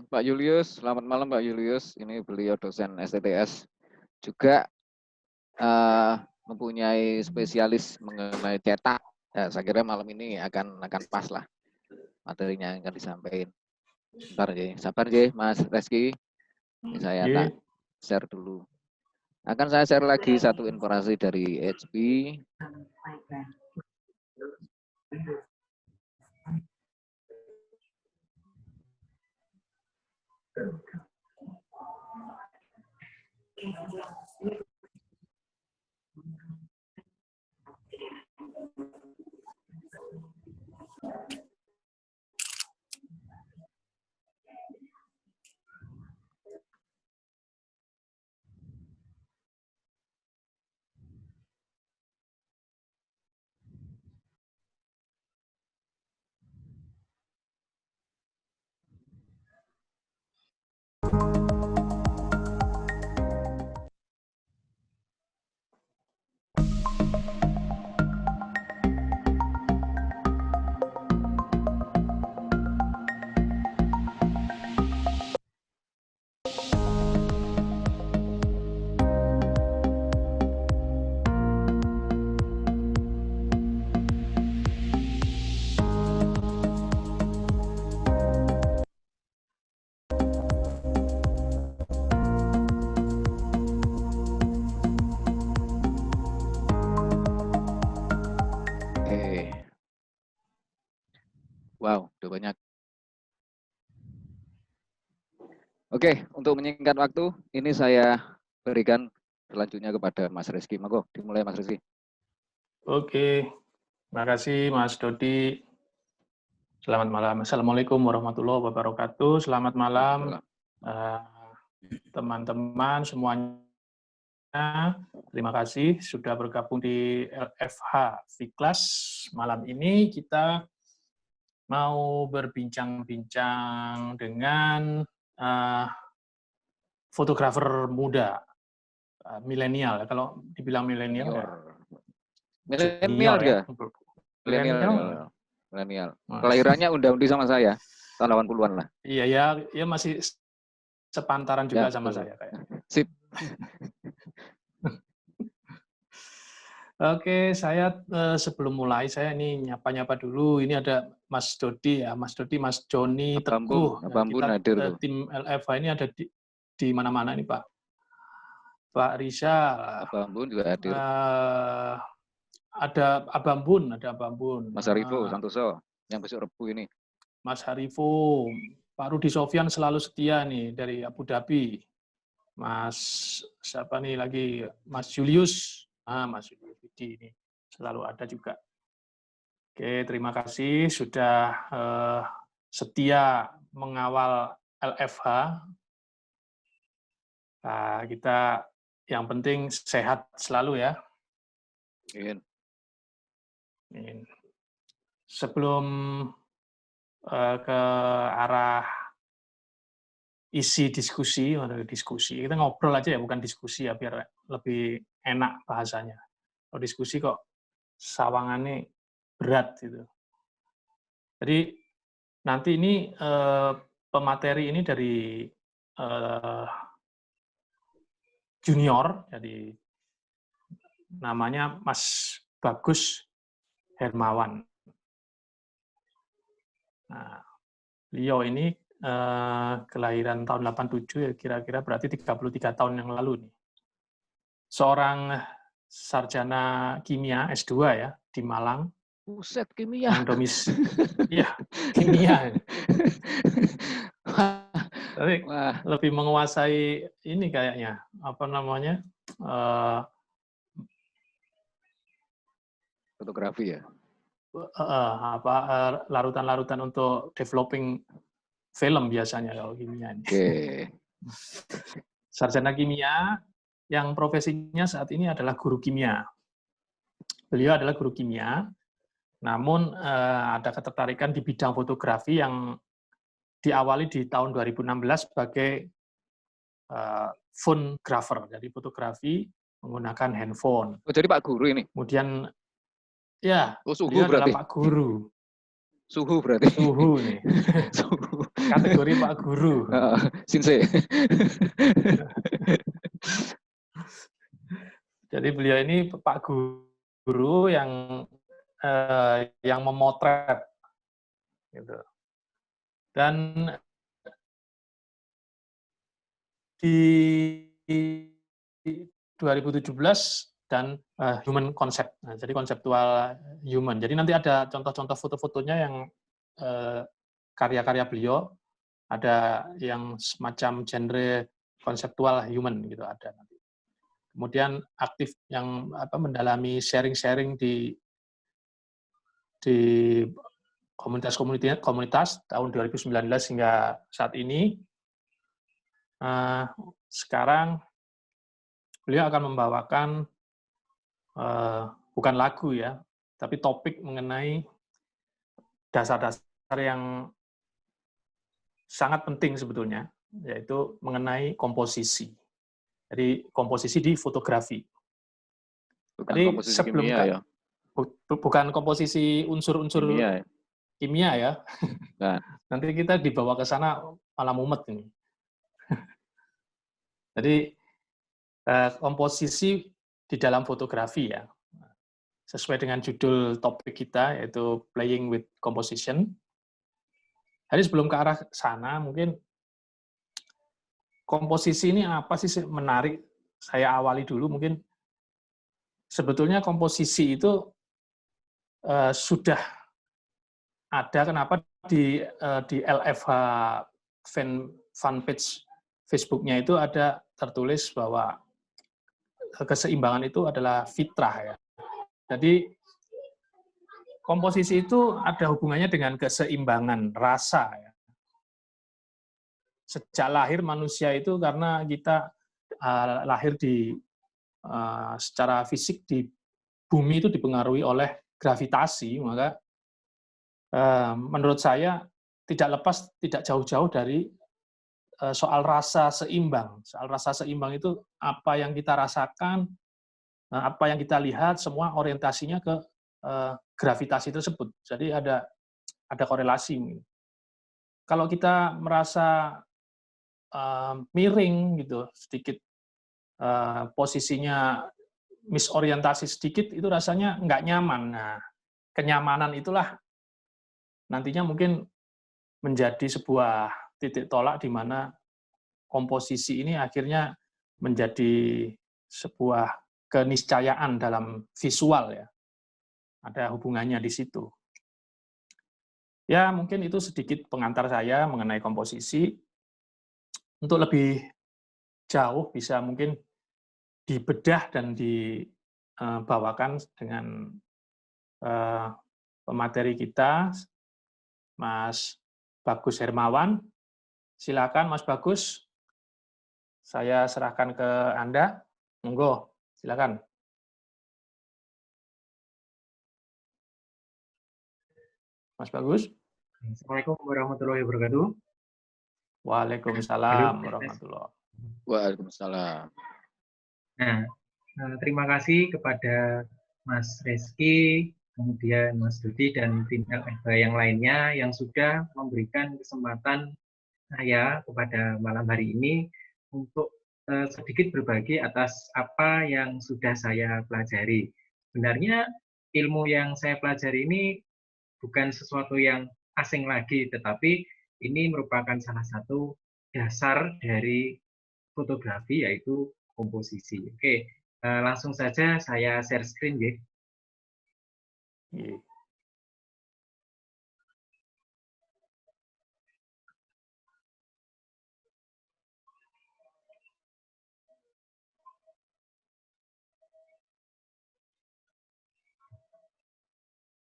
Pak Julius, selamat malam Pak Julius. Ini beliau dosen STTS juga mempunyai spesialis mengenai cetak. Ya, saya kira malam ini akan pas lah materinya yang akan disampaikan. Bentar ya, sabar ya Mas Reski. Ini saya tak share dulu. Akan saya share lagi satu informasi dari HP. Wow, udah banyak. Oke, untuk menyingkat waktu, ini saya berikan selanjutnya kepada Mas Rizky. Monggo, dimulai Mas Rizky. Oke, terima kasih Mas Dodi. Selamat malam. Assalamualaikum warahmatullahi wabarakatuh. Selamat malam teman-teman semuanya. Terima kasih sudah bergabung di LFH Fiklas. Malam ini kita mau berbincang-bincang dengan fotografer muda, milenial. Kalau dibilang milenial ya. Milenial ya? Milenial. Kelahirannya unda-undi sama saya, tahun 80-an lah. Iya, ya masih sepantaran juga ya, sama saya kayak. Sip. Oke, saya sebelum mulai saya ini nyapa-nyapa dulu. Ini ada Mas Dodi ya, Mas Dodi, Mas Joni, Teguh. Abambun hadir. Tim LFH ini ada di mana-mana ini Pak. Pak Rizal. Abambun juga hadir. Ada Abambun. Mas Harifo Santoso yang besok Rebu ini. Mas Harifo, Pak Rudi Sofyan selalu setia nih dari Abu Dhabi. Mas siapa nih lagi? Mas Julius. Mas Julius ini selalu ada juga. Oke, terima kasih sudah setia mengawal LFH. Nah, kita yang penting sehat selalu ya. Sebelum ke arah isi diskusi, kita ngobrol aja ya, bukan diskusi ya, biar lebih enak bahasanya. Kalau diskusi kok sawangannya berat gitu. Jadi nanti ini pemateri ini dari junior, jadi namanya Mas Bagus Hermawan. Nah, beliau ini kelahiran tahun 87 ya, kira-kira berarti 33 tahun yang lalu nih. Seorang sarjana kimia S2 ya di Malang. Buset, kimia. Iya, kimia. Tapi lebih menguasai ini kayaknya, apa namanya? Fotografi ya. Larutan-larutan untuk developing film biasanya kalau kimia ini. Sarjana kimia yang profesinya saat ini adalah guru kimia. Beliau adalah guru kimia, namun ada ketertarikan di bidang fotografi yang diawali di tahun 2016 sebagai photographer, jadi fotografi menggunakan handphone. Oh, jadi Pak Guru ini? Kemudian, ya, beliau adalah Pak Guru. Suhu berarti. Suhu nih. Suhu. Kategori Pak Guru. Sinse. Jadi beliau ini Pak Guru yang memotret, gitu. Dan di 2017 dan human concept. Nah, jadi konseptual human. Jadi nanti ada contoh-contoh foto-fotonya yang karya-karya beliau, ada yang semacam genre konseptual human gitu ada nanti. Kemudian aktif yang mendalami sharing-sharing di komunitas tahun 2019 hingga saat ini. Sekarang beliau akan membawakan bukan lagu ya, tapi topik mengenai dasar-dasar yang sangat penting sebetulnya, yaitu mengenai komposisi. Jadi komposisi di fotografi. Bukan Jadi komposisi sebelum kimia ya. Bukan komposisi unsur-unsur kimia ya. Nah. Nanti kita dibawa ke sana malah mumet ini. Jadi komposisi di dalam fotografi ya. Sesuai dengan judul topik kita, yaitu Playing with Composition. Jadi sebelum ke arah sana, mungkin komposisi ini apa sih menarik? Saya awali dulu, mungkin sebetulnya komposisi itu sudah ada, kenapa di LFH fanpage Facebook-nya itu ada tertulis bahwa keseimbangan itu adalah fitrah ya. Jadi komposisi itu ada hubungannya dengan keseimbangan rasa ya. Sejak lahir manusia itu karena kita lahir secara fisik di bumi itu dipengaruhi oleh gravitasi, maka menurut saya tidak jauh-jauh dari soal rasa seimbang. Soal rasa seimbang itu apa yang kita rasakan, apa yang kita lihat, semua orientasinya ke gravitasi tersebut. Jadi ada korelasi. Kalau kita merasa miring gitu, sedikit posisinya misorientasi sedikit, itu rasanya nggak nyaman. Nah, kenyamanan itulah nantinya mungkin menjadi sebuah titik tolak di mana komposisi ini akhirnya menjadi sebuah keniscayaan dalam visual ya. Ada hubungannya di situ. Ya, mungkin itu sedikit pengantar saya mengenai komposisi. Untuk lebih jauh bisa mungkin dibedah dan dibawakan dengan pemateri kita, Mas Bagus Hermawan. Silakan Mas Bagus, saya serahkan ke Anda. Monggo, silakan. Mas Bagus. Assalamualaikum warahmatullahi wabarakatuh. Waalaikumsalam warahmatullahi wabarakatuh. Waalaikumsalam. Nah, terima kasih kepada Mas Reski, kemudian Mas Dudi dan tim LFH yang lainnya yang sudah memberikan kesempatan saya kepada malam hari ini untuk sedikit berbagi atas apa yang sudah saya pelajari. Sebenarnya ilmu yang saya pelajari ini bukan sesuatu yang asing lagi, tetapi ini merupakan salah satu dasar dari fotografi, yaitu komposisi. Oke, langsung saja saya share screen ya.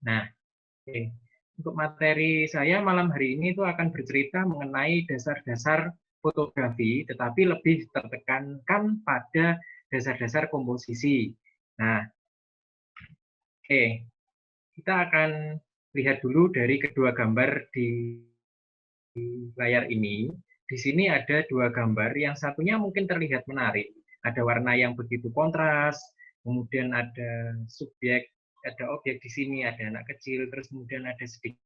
Nah, oke. Untuk materi saya malam hari ini itu akan bercerita mengenai dasar-dasar fotografi, tetapi lebih tertekankan pada dasar-dasar komposisi. Nah, oke. Kita akan lihat dulu dari kedua gambar di layar ini. Di sini ada dua gambar, yang satunya mungkin terlihat menarik. Ada warna yang begitu kontras, kemudian ada subjek, ada objek di sini, ada anak kecil, terus kemudian ada sedikit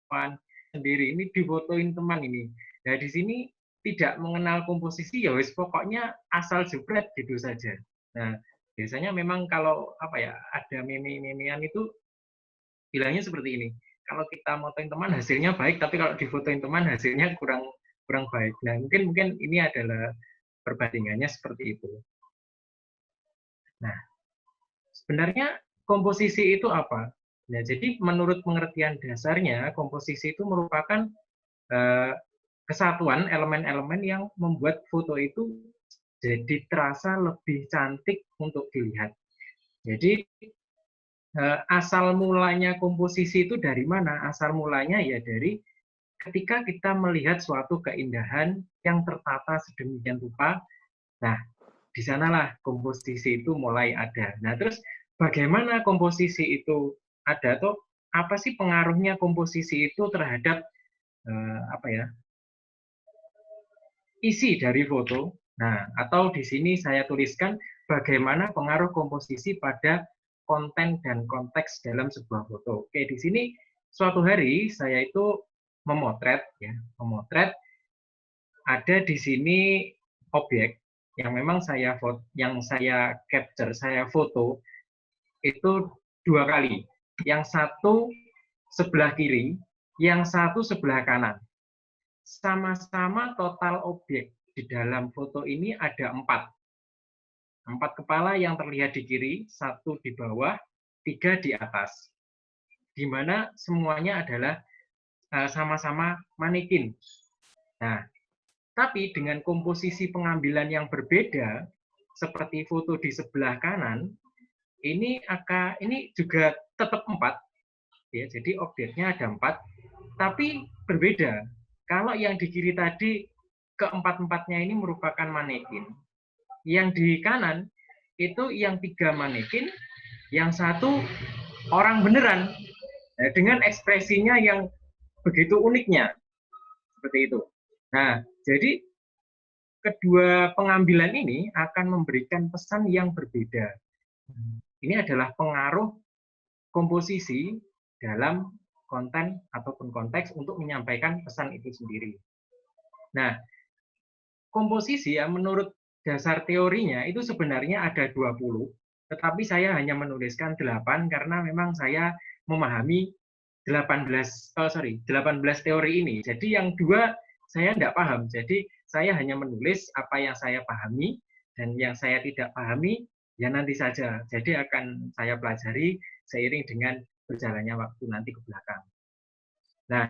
awan sendiri, ini difotoin teman ini. Nah, di sini tidak mengenal komposisi, ya wis pokoknya asal jebret gitu saja. Nah, biasanya memang kalau ada meme-memean itu bilangnya seperti ini. Kalau kita motoin teman hasilnya baik, tapi kalau difotoin teman hasilnya kurang baik. Nah, mungkin ini adalah perbandingannya seperti itu. Nah, sebenarnya komposisi itu apa? Nah, jadi menurut pengertian dasarnya, komposisi itu merupakan kesatuan elemen-elemen yang membuat foto itu jadi terasa lebih cantik untuk dilihat. Jadi asal mulanya komposisi itu dari mana? Asal mulanya ya dari ketika kita melihat suatu keindahan yang tertata sedemikian rupa. Nah, di sanalah komposisi itu mulai ada. Nah, terus bagaimana komposisi itu ada, atau apa sih pengaruhnya komposisi itu terhadap isi dari foto? Nah, atau di sini saya tuliskan bagaimana pengaruh komposisi pada konten dan konteks dalam sebuah foto. Oke, di sini suatu hari saya itu memotret ada di sini objek yang memang saya capture, saya foto itu 2 kali. Yang satu sebelah kiri, yang satu sebelah kanan. Sama-sama total objek di dalam foto ini ada 4. 4 kepala yang terlihat di kiri, 1 di bawah, 3 di atas. Di mana semuanya adalah sama-sama manekin. Nah, tapi dengan komposisi pengambilan yang berbeda, seperti foto di sebelah kanan, ini juga tetap 4. Ya, jadi objeknya ada 4, tapi berbeda. Kalau yang di kiri tadi, keempat-empatnya ini merupakan manekin. Yang di kanan, itu yang 3 manekin, yang 1 orang beneran. Nah, dengan ekspresinya yang begitu uniknya. Seperti itu. Nah, jadi kedua pengambilan ini akan memberikan pesan yang berbeda. Ini adalah pengaruh komposisi dalam konten ataupun konteks untuk menyampaikan pesan itu sendiri. Nah, komposisi ya menurut dasar teorinya itu sebenarnya ada 20, tetapi saya hanya menuliskan 8 karena memang saya memahami 18 teori ini. Jadi yang 2 saya tidak paham. Jadi saya hanya menulis apa yang saya pahami, dan yang saya tidak pahami ya nanti saja. Jadi akan saya pelajari seiring dengan berjalannya waktu nanti ke belakang. Nah,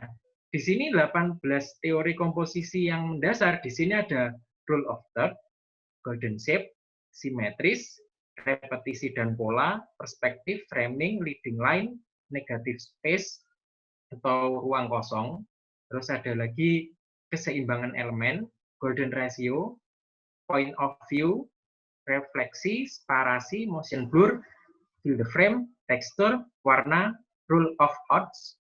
di sini 18 teori komposisi yang mendasar. Di sini ada rule of third, golden shape, simetris, repetisi dan pola, perspektif, framing, leading line, negative space atau ruang kosong. Terus ada lagi keseimbangan elemen, golden ratio, point of view, refleksi, sparasi, motion blur, fill the frame, texture, warna, rule of odds,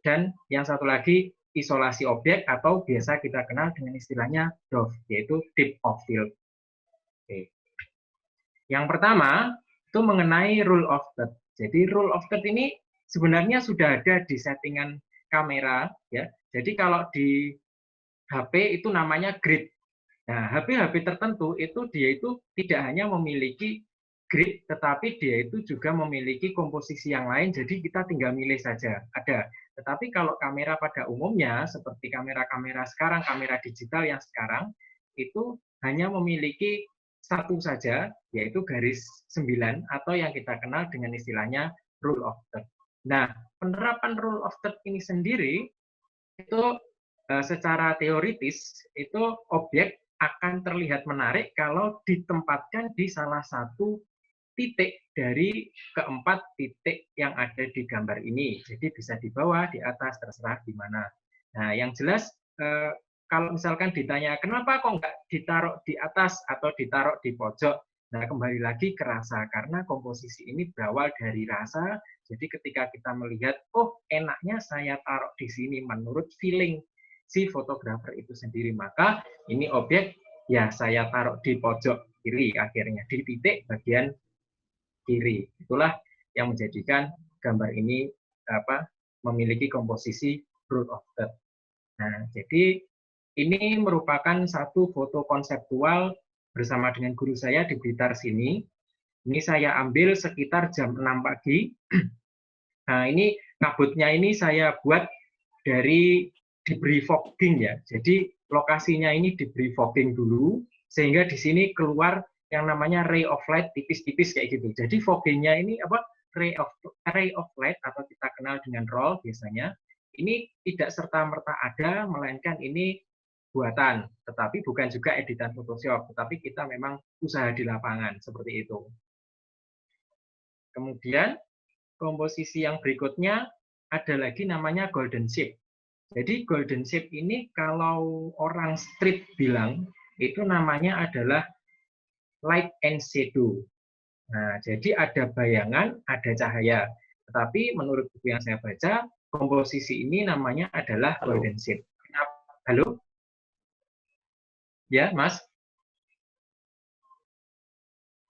dan yang satu lagi isolasi objek atau biasa kita kenal dengan istilahnya DOF, yaitu depth of field. Oke. Yang pertama itu mengenai rule of third. Jadi rule of third ini sebenarnya sudah ada di settingan kamera, ya. Jadi kalau di HP itu namanya grid. Nah, HP-HP tertentu itu dia itu tidak hanya memiliki grid, tetapi dia itu juga memiliki komposisi yang lain, jadi kita tinggal milih saja. Ada. Tetapi kalau kamera pada umumnya, seperti kamera-kamera sekarang, kamera digital yang sekarang, itu hanya memiliki satu saja, yaitu garis 9, atau yang kita kenal dengan istilahnya rule of third. Nah, penerapan rule of third ini sendiri, itu secara teoritis, itu objek akan terlihat menarik kalau ditempatkan di salah satu titik dari keempat titik yang ada di gambar ini. Jadi bisa di bawah, di atas, terserah di mana. Nah, yang jelas kalau misalkan ditanya kenapa kok nggak ditaruh di atas atau ditaruh di pojok, nah kembali lagi ke rasa, karena komposisi ini berawal dari rasa. Jadi ketika kita melihat, oh enaknya saya taruh di sini menurut feeling si fotografer itu sendiri, maka ini objek ya saya taruh di pojok kiri, akhirnya di titik bagian kiri. Itulah yang menjadikan gambar ini memiliki komposisi broad of third. Nah, jadi ini merupakan satu foto konseptual bersama dengan guru saya di Blitar sini. Ini saya ambil sekitar jam 6 pagi. Nah, ini kabutnya ini saya buat dari debris fogging ya. Jadi lokasinya ini debris fogging dulu, sehingga di sini keluar yang namanya ray of light tipis-tipis kayak gitu. Jadi foggingnya ini apa? Ray of light atau kita kenal dengan roll biasanya. Ini tidak serta-merta ada, melainkan ini buatan, tetapi bukan juga editan Photoshop, tetapi kita memang usaha di lapangan seperti itu. Kemudian komposisi yang berikutnya ada lagi namanya golden shape. Jadi golden shape ini kalau orang street bilang itu namanya adalah light and shadow. Nah, jadi ada bayangan, ada cahaya. Tetapi menurut buku yang saya baca, komposisi ini namanya adalah golden shape. Halo? Ya, Mas?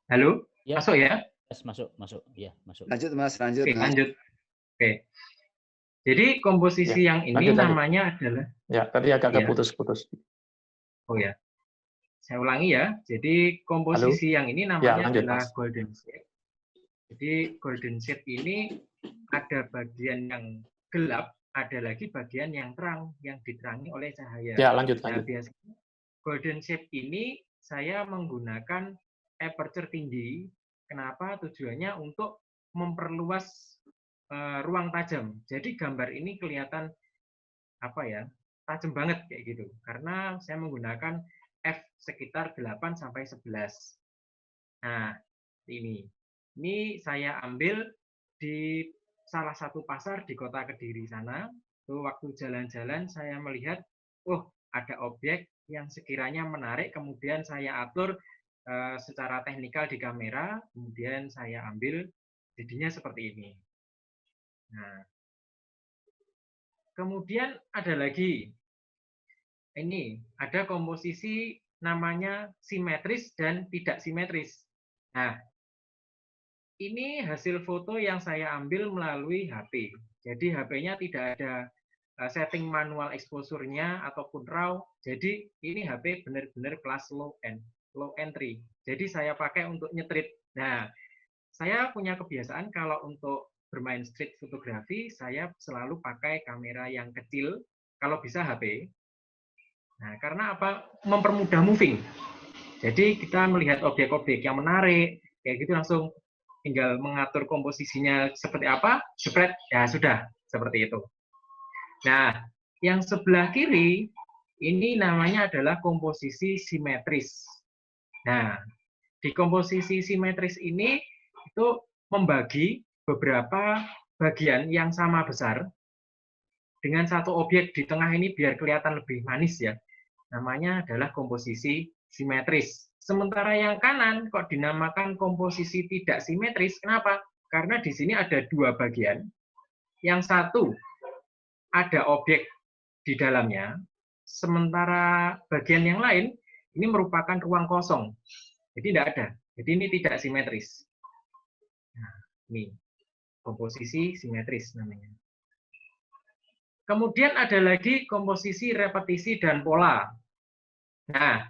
Halo? Ya. Masuk ya? Yes, masuk. Ya, masuk. Lanjut, Mas. Lanjut. Oke, lanjut. Oke. Jadi komposisi yang ini namanya adalah... Ya, tadi agak putus-putus. Oh ya. Saya ulangi ya. Jadi komposisi yang ini namanya adalah golden shape. Jadi golden shape ini ada bagian yang gelap, ada lagi bagian yang terang, yang diterangi oleh cahaya. Ya, lanjut. Nah, biasanya golden shape ini saya menggunakan aperture tinggi. Kenapa? Tujuannya untuk memperluas ruang tajam. Jadi gambar ini kelihatan tajam banget kayak gitu. Karena saya menggunakan f sekitar 8 sampai 11. Nah, ini saya ambil di salah satu pasar di Kota Kediri sana. Tuh waktu jalan-jalan saya melihat, ada objek yang sekiranya menarik, kemudian saya atur secara teknikal di kamera, kemudian saya ambil, jadinya seperti ini. Nah, kemudian ada lagi, ini ada komposisi namanya simetris dan tidak simetris. Nah, ini hasil foto yang saya ambil melalui HP. Jadi HP-nya tidak ada setting manual exposure-nya ataupun RAW. Jadi ini HP benar-benar kelas low entry. Jadi saya pakai untuk nyetrit. Nah, saya punya kebiasaan kalau untuk bermain street fotografi, saya selalu pakai kamera yang kecil, kalau bisa HP. Nah, karena apa? Mempermudah moving. Jadi kita melihat objek-objek yang menarik, kayak gitu langsung tinggal mengatur komposisinya seperti apa, spread, ya sudah, seperti itu. Nah, yang sebelah kiri, ini namanya adalah komposisi simetris. Nah, di komposisi simetris ini itu membagi beberapa bagian yang sama besar dengan satu objek di tengah ini biar kelihatan lebih manis ya. Namanya adalah komposisi simetris. Sementara yang kanan kok dinamakan komposisi tidak simetris. Kenapa? Karena di sini ada dua bagian. Yang satu ada objek di dalamnya, sementara bagian yang lain ini merupakan ruang kosong. Jadi tidak ada. Jadi ini tidak simetris. Nah, ini komposisi simetris namanya. Kemudian ada lagi komposisi repetisi dan pola. Nah,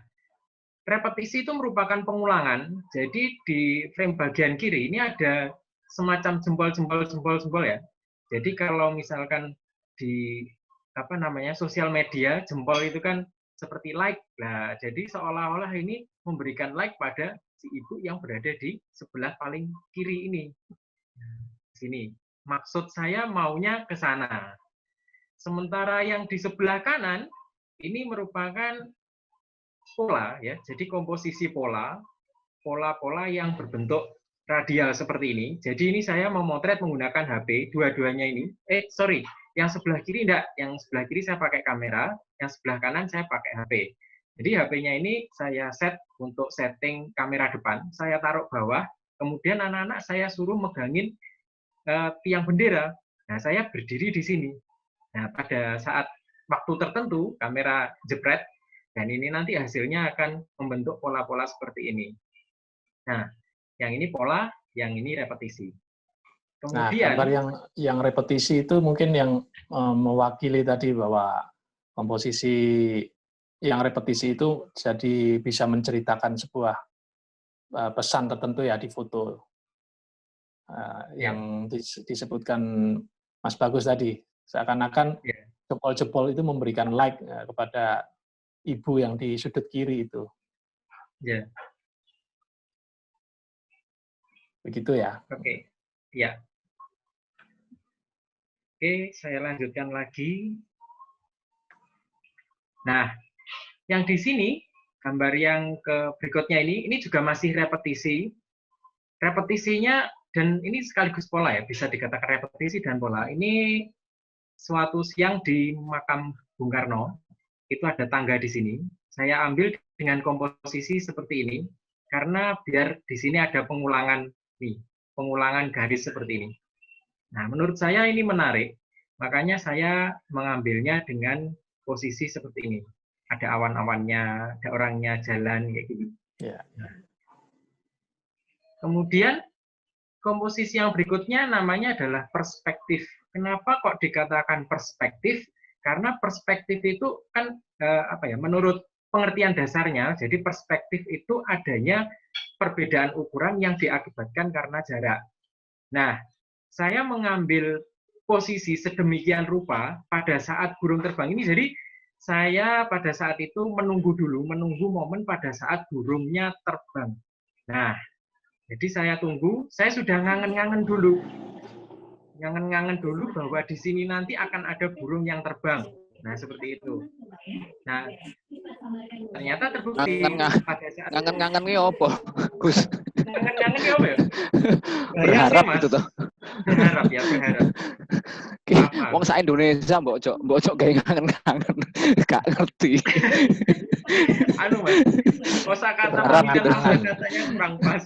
repetisi itu merupakan pengulangan. Jadi di frame bagian kiri ini ada semacam jempol ya. Jadi kalau misalkan di sosial media, jempol itu kan seperti like. Nah, jadi seolah-olah ini memberikan like pada si ibu yang berada di sebelah paling kiri ini. Sini. Maksud saya maunya ke sana. Sementara yang di sebelah kanan ini merupakan pola ya. Jadi komposisi pola-pola yang berbentuk radial seperti ini. Jadi ini saya memotret menggunakan HP, dua-duanya ini. Yang sebelah kiri enggak, yang sebelah kiri saya pakai kamera, yang sebelah kanan saya pakai HP. Jadi HP-nya ini saya set untuk setting kamera depan, saya taruh bawah, kemudian anak-anak saya suruh megangin tiang bendera. Nah, saya berdiri di sini. Nah, pada saat waktu tertentu, kamera jepret, dan ini nanti hasilnya akan membentuk pola-pola seperti ini. Nah, yang ini pola, yang ini repetisi. Nah, Kemudian, gambar yang repetisi itu mungkin yang mewakili tadi bahwa komposisi yang repetisi itu jadi bisa menceritakan sebuah pesan tertentu ya di foto. Yang disebutkan Mas Bagus tadi, seakan-akan jempol-jempol itu memberikan like kepada ibu yang di sudut kiri itu. ya, Begitu ya. oke, ya. Oke, saya lanjutkan lagi. Nah, yang di sini, gambar yang berikutnya ini juga masih repetisi. Repetisinya, dan ini sekaligus pola ya, bisa dikatakan repetisi dan pola. Ini suatu siang di makam Bung Karno, itu ada tangga di sini. Saya ambil dengan komposisi seperti ini, karena biar di sini ada pengulangan nih, pengulangan garis seperti ini. Nah, menurut saya ini menarik, makanya saya mengambilnya dengan posisi seperti ini. Ada awan-awannya, ada orangnya jalan, kayak gini. Ya. Kemudian, komposisi yang berikutnya namanya adalah perspektif. Kenapa kok dikatakan perspektif? Karena perspektif itu kan, menurut pengertian dasarnya, jadi perspektif itu adanya perbedaan ukuran yang diakibatkan karena jarak. Nah, saya mengambil posisi sedemikian rupa pada saat burung terbang ini, jadi saya pada saat itu menunggu momen pada saat burungnya terbang. Nah, jadi saya tunggu, saya sudah ngangen-ngangen dulu bahwa di sini nanti akan ada burung yang terbang. Nah, seperti itu. Nah, ternyata terbukti pada saat ngangen-ngangen ini apa, Gus? Ngangen-ngangen ini apa ya? Berharap itu toh. Berharap. Wong sak Indonesia mbok cok gawe ngangen-ngangen. Gak ngerti. Mas. Kosakata katanya kurang pas.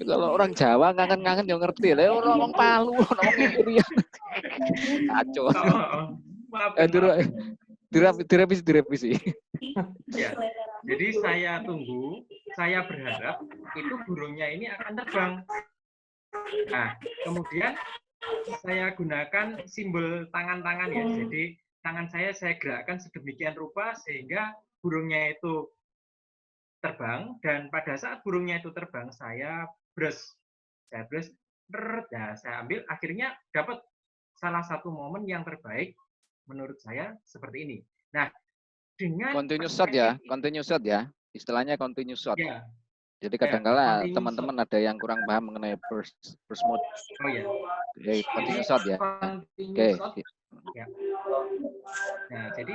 Kalau orang Jawa ngangen-ngangen yo ngerti. Lah orang Palu, orang Irian. Kacau. Maaf. Direvisi. Ya. Jadi saya tunggu, saya berharap itu burungnya ini akan terbang. Nah, kemudian saya gunakan simbol tangan-tangan ya. Jadi tangan saya gerakkan sedemikian rupa sehingga burungnya itu terbang, dan pada saat burungnya itu terbang saya brush, saya ambil, akhirnya dapat salah satu momen yang terbaik menurut saya seperti ini. Nah, dengan continuous shot ya, istilahnya continuous shot. Ya. Jadi kadang-kala teman-teman ada yang kurang paham mengenai first mode. Oh ya. Continuous shot ya. Oke. Ya. Nah, jadi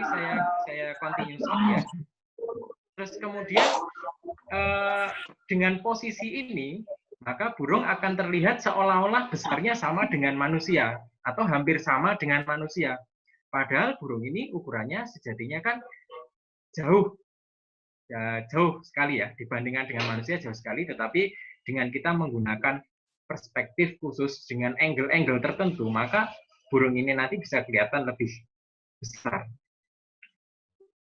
saya continuous shot ya. Terus kemudian dengan posisi ini, maka burung akan terlihat seolah-olah besarnya sama dengan manusia atau hampir sama dengan manusia. Padahal burung ini ukurannya sejatinya kan jauh sekali ya, dibandingkan dengan manusia jauh sekali, tetapi dengan kita menggunakan perspektif khusus dengan angle-angle tertentu, maka burung ini nanti bisa kelihatan lebih besar.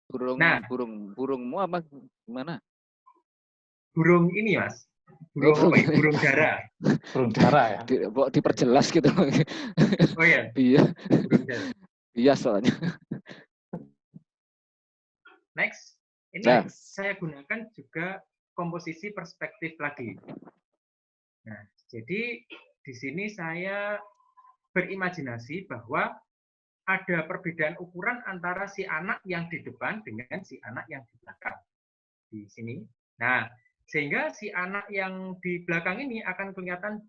Burungmu apa gimana? Burung ini, Mas. Burung dara. Burung dara ya. Diperjelas gitu. Oh iya. Iya. Burung dara. Iya soalnya. Next. Ini saya gunakan juga komposisi perspektif lagi. Nah, jadi di sini saya berimajinasi bahwa ada perbedaan ukuran antara si anak yang di depan dengan si anak yang di belakang. Di sini. Nah, sehingga si anak yang di belakang ini akan kelihatan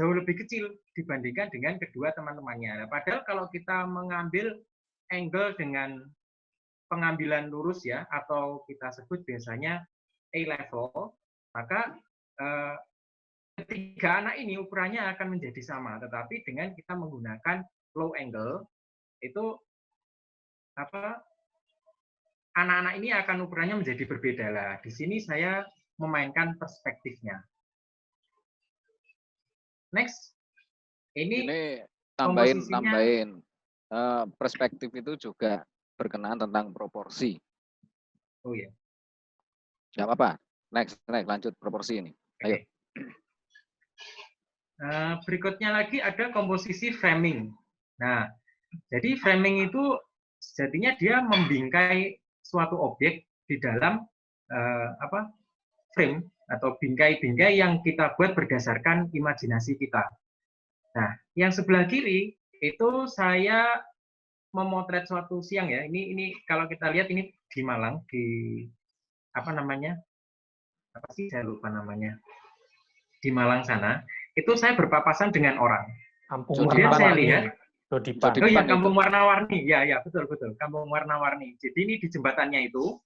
jauh lebih kecil dibandingkan dengan kedua teman-temannya. Padahal kalau kita mengambil angle dengan pengambilan lurus ya, atau kita sebut biasanya A-level, maka ketiga anak ini ukurannya akan menjadi sama, tetapi dengan kita menggunakan low angle, itu anak-anak ini akan ukurannya menjadi berbeda lah. Di sini saya memainkan perspektifnya. Next, ini tambahin perspektif itu juga berkenaan tentang proporsi. Oh ya. Gak apa-apa. Next, lanjut proporsi ini. Ayo. Berikutnya lagi ada komposisi framing. Nah, jadi framing itu sejatinya dia membingkai suatu objek di dalam frame atau bingkai-bingkai yang kita buat berdasarkan imajinasi kita. Nah, yang sebelah kiri itu saya memotret suatu siang ya. Ini kalau kita lihat ini di Malang, di apa namanya? Apa sih saya lupa namanya. Di Malang sana, itu saya berpapasan dengan orang. Kampung Kemudian saya warna-warni. lihat, Dodipan. oh iya, kampung warna-warni. Ya, betul. Kampung warna-warni. Jadi ini di jembatannya itu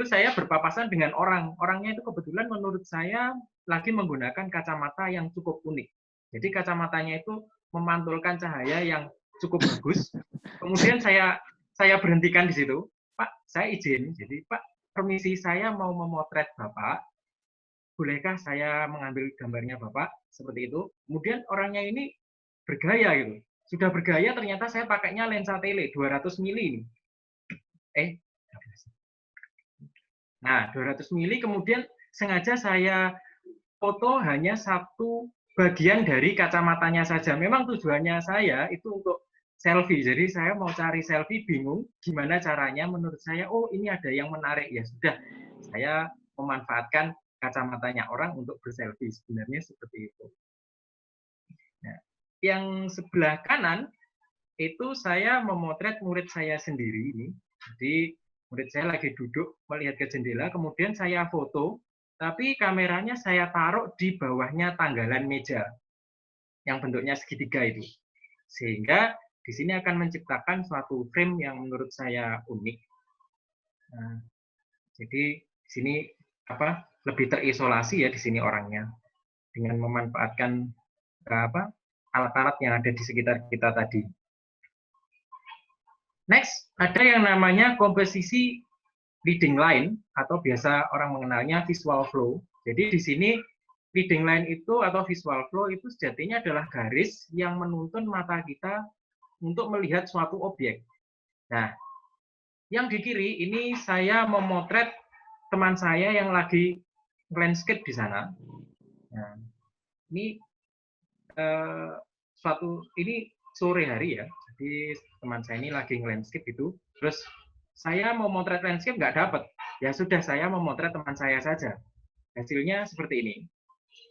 saya berpapasan dengan orang. Orangnya itu kebetulan menurut saya lagi menggunakan kacamata yang cukup unik. Jadi kacamatanya itu memantulkan cahaya yang cukup bagus. Kemudian saya berhentikan di situ. Pak, saya izin. Jadi, Pak, permisi saya mau memotret Bapak. Bolehkah saya mengambil gambarnya Bapak? Seperti itu. Kemudian orangnya ini bergaya gitu. Sudah bergaya, ternyata saya pakainya lensa tele 200 mili ini. Nah, 200 mili kemudian sengaja saya foto hanya satu bagian dari kacamatanya saja. Memang tujuannya saya itu untuk selfie. Jadi saya mau cari selfie, bingung gimana caranya. Menurut saya, oh ini ada yang menarik. Ya sudah, saya memanfaatkan kacamatanya orang untuk berselfie. Sebenarnya seperti itu. Nah, yang sebelah kanan itu saya memotret murid saya sendiri ini. Jadi murid saya lagi duduk melihat ke jendela, kemudian saya foto, tapi kameranya saya taruh di bawahnya tanggalan meja yang bentuknya segitiga itu. Sehingga di sini akan menciptakan suatu frame yang menurut saya unik. Nah, jadi di sini lebih terisolasi ya di sini orangnya dengan memanfaatkan alat-alat yang ada di sekitar kita tadi. Next, ada yang namanya komposisi leading line atau biasa orang mengenalnya visual flow. Jadi di sini leading line itu atau visual flow itu sejatinya adalah garis yang menuntun mata kita untuk melihat suatu objek. Nah, yang di kiri ini saya memotret teman saya yang lagi landscape di sana. Nah, ini ini sore hari ya. Jadi teman saya ini lagi landscape itu. Terus saya mau motret landscape nggak dapat. Ya sudah, saya memotret teman saya saja. Hasilnya seperti ini.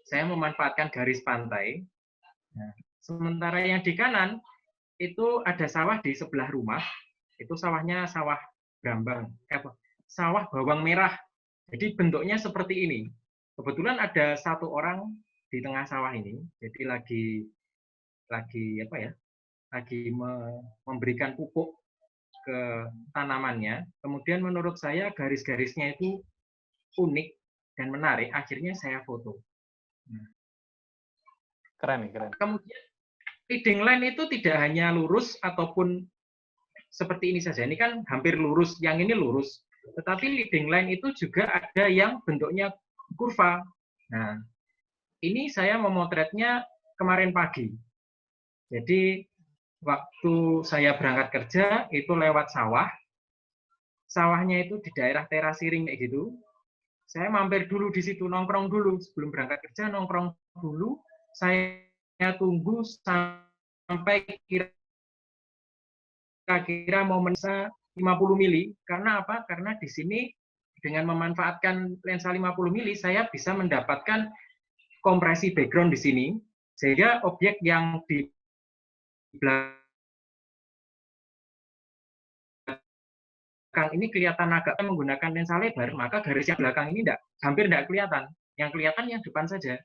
Saya memanfaatkan garis pantai. Nah, sementara yang di kanan itu ada sawah di sebelah rumah. Itu sawahnya sawah brambang, sawah bawang merah. Jadi bentuknya seperti ini. Kebetulan ada satu orang di tengah sawah ini. Jadi lagi memberikan pupuk ke tanamannya. Kemudian menurut saya garis-garisnya itu unik dan menarik. Akhirnya saya foto. Nah. Keren. Kemudian leading line itu tidak hanya lurus ataupun seperti ini saja. Ini kan hampir lurus. Yang ini lurus. Tetapi leading line itu juga ada yang bentuknya kurva. Nah, ini saya memotretnya kemarin pagi. Jadi waktu saya berangkat kerja itu lewat sawah. Sawahnya itu di daerah terasiring kayak gitu. Saya mampir dulu di situ, nongkrong dulu sebelum berangkat kerja, nongkrong dulu. Saya tunggu sampai kira-kira momen 50 mili. Karena apa? Karena di sini dengan memanfaatkan lensa 50 mili saya bisa mendapatkan kompresi background di sini sehingga objek yang di belakang ini kelihatan agak menggunakan lensa lebar, maka garis yang belakang ini hampir tidak kelihatan. Yang kelihatan yang depan saja.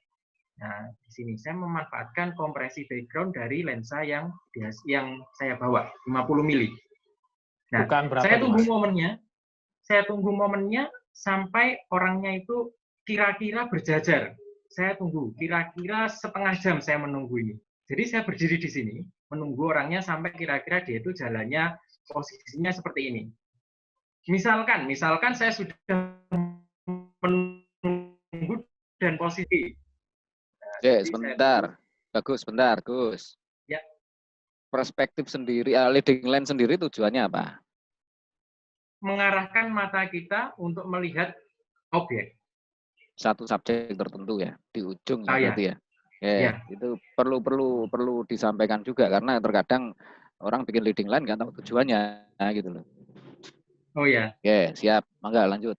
Nah, di sini saya memanfaatkan kompresi background dari lensa yang saya bawa, 50 mili. Nah, saya tunggu momennya sampai orangnya itu kira-kira berjajar. Saya tunggu, kira-kira setengah jam saya menunggu ini. Jadi saya berdiri di sini, menunggu orangnya sampai kira-kira dia itu jalannya posisinya seperti ini. Misalkan saya sudah menunggu dan posisi. Nah, sebentar. Bagus, bentar, Gus. Ya. Perspektif sendiri, leading line sendiri tujuannya apa? Mengarahkan mata kita untuk melihat objek. Satu subjek tertentu ya, di ujung ya. berarti ya. Ya. Itu perlu disampaikan juga karena terkadang orang bikin leading line nggak tahu tujuannya, gitu loh. Oh ya. Oke, siap. Mangga lanjut.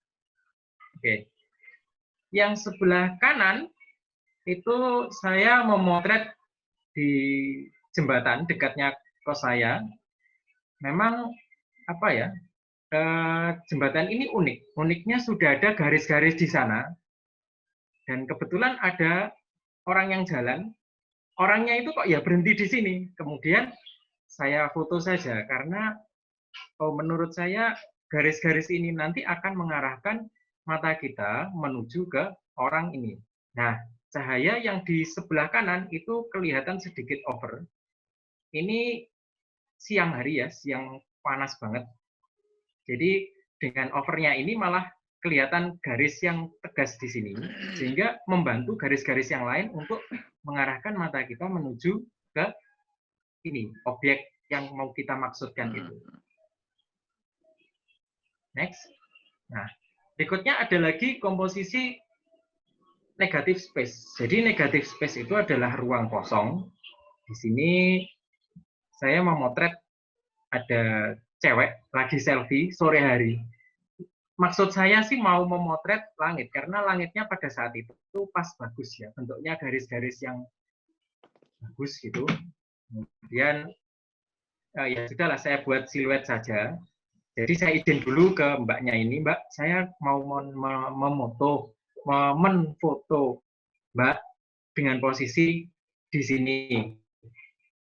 Oke. Yang sebelah kanan itu saya memotret di jembatan dekatnya kos saya. Memang apa ya? Jembatan ini unik. Uniknya sudah ada garis-garis di sana. Dan kebetulan ada orang yang jalan. Orangnya itu kok ya berhenti di sini. Kemudian saya foto saja karena menurut saya garis-garis ini nanti akan mengarahkan mata kita menuju ke orang ini. Nah, cahaya yang di sebelah kanan itu kelihatan sedikit over. Ini siang hari ya, siang panas banget. Jadi dengan overnya ini malah kelihatan garis yang tegas di sini, sehingga membantu garis-garis yang lain untuk mengarahkan mata kita menuju ke ini, objek yang mau kita maksudkan itu. Next. Nah, berikutnya ada lagi komposisi negative space. Jadi negative space itu adalah ruang kosong. Di sini saya memotret ada cewek lagi selfie sore hari. Maksud saya sih mau memotret langit, karena langitnya pada saat itu pas bagus ya, bentuknya garis-garis yang bagus gitu. Kemudian ya sudahlah, saya buat siluet saja. Jadi saya izin dulu ke mbaknya ini, Mbak, saya mau menfoto Mbak dengan posisi di sini.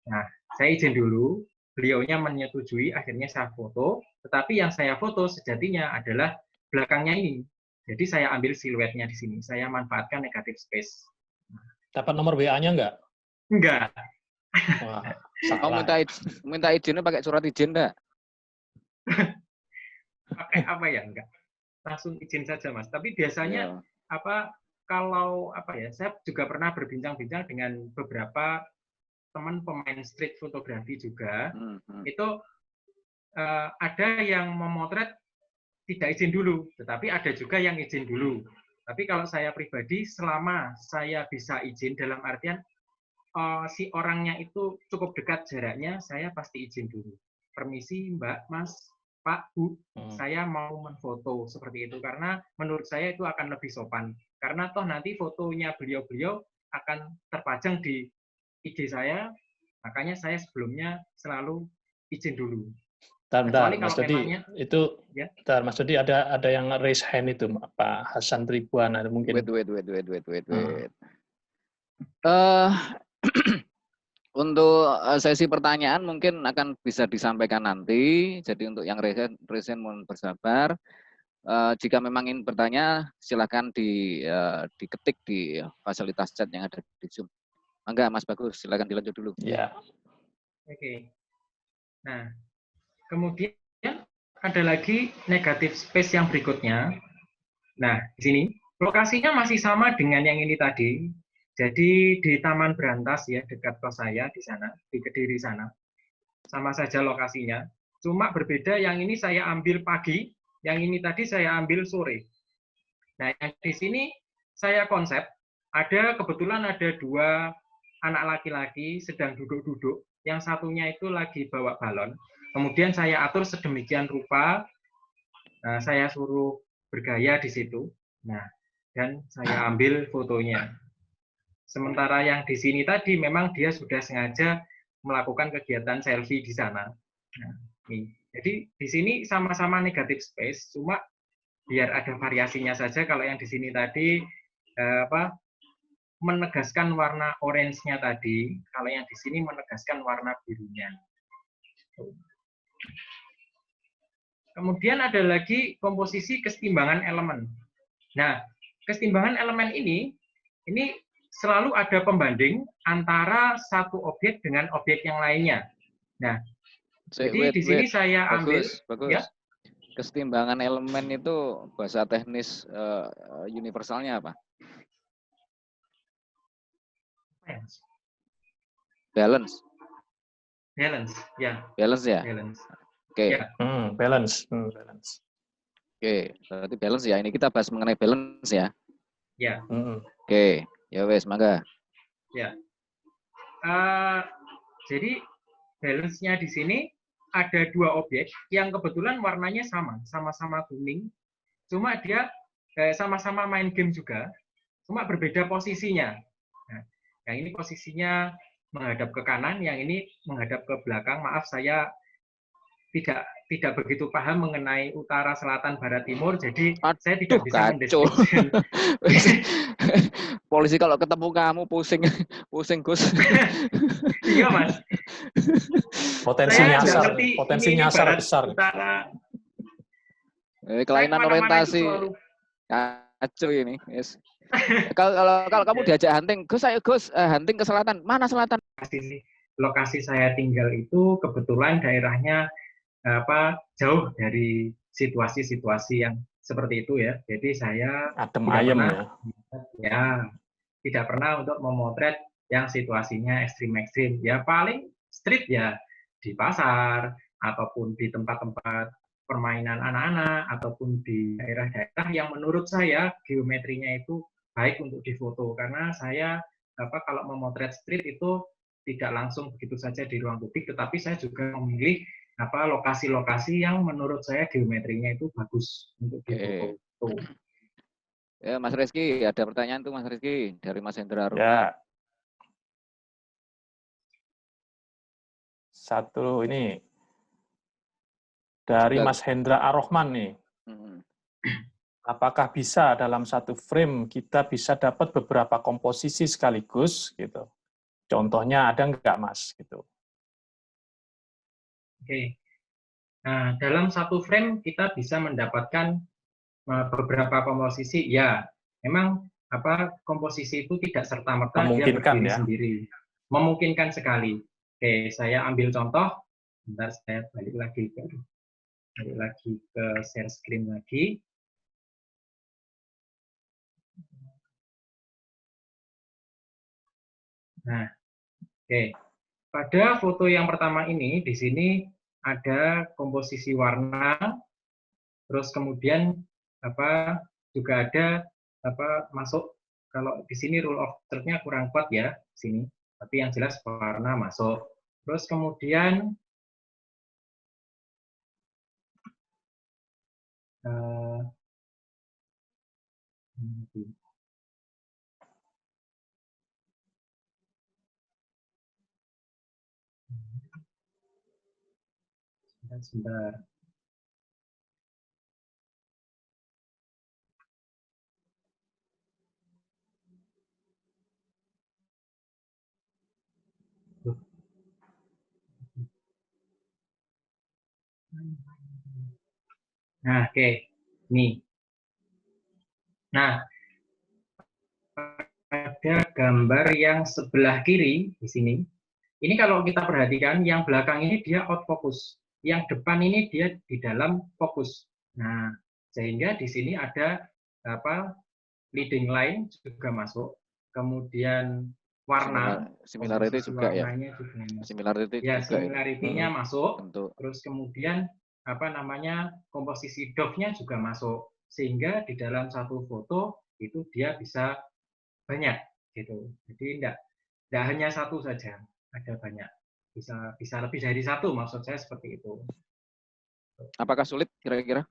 Nah, saya izin dulu, beliaunya menyetujui, akhirnya saya foto, tetapi yang saya foto sejatinya adalah belakangnya ini. Jadi saya ambil siluetnya di sini, saya manfaatkan negative space. Dapat nomor WA-nya enggak? Enggak. Wah, Kamu minta izinnya pakai surat izin enggak? Pakai apa ya? Enggak. Langsung izin saja, Mas. Tapi biasanya kalau saya juga pernah berbincang-bincang dengan beberapa teman pemain street fotografi juga. Itu ada yang memotret tidak izin dulu, tetapi ada juga yang izin dulu. Tapi kalau saya pribadi, selama saya bisa izin, dalam artian si orangnya itu cukup dekat jaraknya, saya pasti izin dulu. Permisi Mbak, Mas, Pak, Bu, saya mau menfoto seperti itu, karena menurut saya itu akan lebih sopan. Karena toh nanti fotonya beliau-beliau akan terpajang di IG saya, makanya saya sebelumnya selalu izin dulu. Bentar, Mas Dodi, itu ya? Bentar, Mas Dodi ada yang raise hand itu, Pak Hasan Tribuan, ada mungkin. Wait. Untuk sesi pertanyaan mungkin akan bisa disampaikan nanti. Jadi untuk yang resen mohon bersabar. Jika memang ingin bertanya, silakan diketik di fasilitas chat yang ada di Zoom. Enggak, Mas Bagus, silakan dilanjut dulu. Ya. Oke. Nah, kemudian ada lagi negative space yang berikutnya. Nah, di sini lokasinya masih sama dengan yang ini tadi. Jadi di Taman Berantas ya, dekat kos saya di sana, di Kediri sana. Sama saja lokasinya. Cuma berbeda, yang ini saya ambil pagi, yang ini tadi saya ambil sore. Nah, yang di sini saya konsep, kebetulan ada dua anak laki-laki sedang duduk-duduk, yang satunya itu lagi bawa balon. Kemudian saya atur sedemikian rupa, saya suruh bergaya di situ. Nah, dan saya ambil fotonya. Sementara yang di sini tadi memang dia sudah sengaja melakukan kegiatan selfie di sana. Nah, ini. Jadi di sini sama-sama negative space, cuma biar ada variasinya saja. Kalau yang di sini tadi menegaskan warna orange-nya tadi, kalau yang di sini menegaskan warna birunya. Kemudian ada lagi komposisi kesetimbangan elemen. Nah, kesetimbangan elemen ini selalu ada pembanding antara satu objek dengan objek yang lainnya. Nah, jadi di sini saya ambil. Bagus. Ya? Kesetimbangan elemen itu bahasa teknis universalnya apa? Balance. Balance, ya. Balance ya. Balance. Oke. Ya. Balance. Oke, berarti balance ya. Ini kita bahas mengenai balance ya. Ya. Oke, ya wes, mangga. Ya. Jadi balance-nya di sini ada dua objek yang kebetulan warnanya sama-sama kuning. Cuma dia sama-sama main game juga, cuma berbeda posisinya. Nah, yang ini posisinya menghadap ke kanan, yang ini menghadap ke belakang. Maaf, saya tidak begitu paham mengenai utara, selatan, barat, timur, jadi saya tidak bisa mendeskripsikan. Polisi kalau ketemu kamu pusing, Gus. Iya, Mas. Potensi nyasar besar. Utara. Kelainan orientasi. Kacau ini. Yes. Kalau kamu diajak hunting, Gus, ayo Gus, hunting ke selatan. Mana selatan? Lokasi saya tinggal itu kebetulan daerahnya jauh dari situasi-situasi yang seperti itu ya. Jadi saya tidak pernah untuk memotret yang situasinya ekstrim-ekstrim. Ya paling street ya di pasar ataupun di tempat-tempat permainan anak-anak ataupun di daerah-daerah yang menurut saya geometrinya itu baik untuk difoto, karena saya kalau memotret street itu tidak langsung begitu saja di ruang publik, tetapi saya juga memilih lokasi-lokasi yang menurut saya geometrinya itu bagus untuk difoto. Ya, Mas Rizky, ada pertanyaan tuh Mas Rizky dari Mas Hendra. Ya. Satu ini dari Mas Hendra Ar-Rahman nih. Apakah bisa dalam satu frame kita bisa dapat beberapa komposisi sekaligus gitu? Contohnya ada nggak, Mas? Gitu. Oke. Nah, dalam satu frame kita bisa mendapatkan beberapa komposisi. Ya, memang komposisi itu tidak serta-merta dia berdiri sendiri. Memungkinkan sekali. Oke, saya ambil contoh. Bentar, saya balik lagi ke share screen lagi. Nah, oke. Pada foto yang pertama ini, di sini ada komposisi warna, terus kemudian juga ada masuk. Kalau di sini rule of third-nya kurang kuat ya, sini. Tapi yang jelas warna masuk. Terus kemudian sebentar. Nah, oke. Nih. Nah, ada gambar yang sebelah kiri di sini. Ini kalau kita perhatikan, yang belakang ini dia out focus. Yang depan ini dia di dalam fokus. Nah, sehingga di sini ada leading line juga masuk. Kemudian warna, similarity juga ya. Similarity-nya masuk. Bentuk. Terus kemudian komposisi dog-nya juga masuk. Sehingga di dalam satu foto itu dia bisa banyak gitu. Jadi tidak hanya satu saja, ada banyak. Bisa lebih dari satu, maksud saya seperti itu. Apakah sulit kira-kira?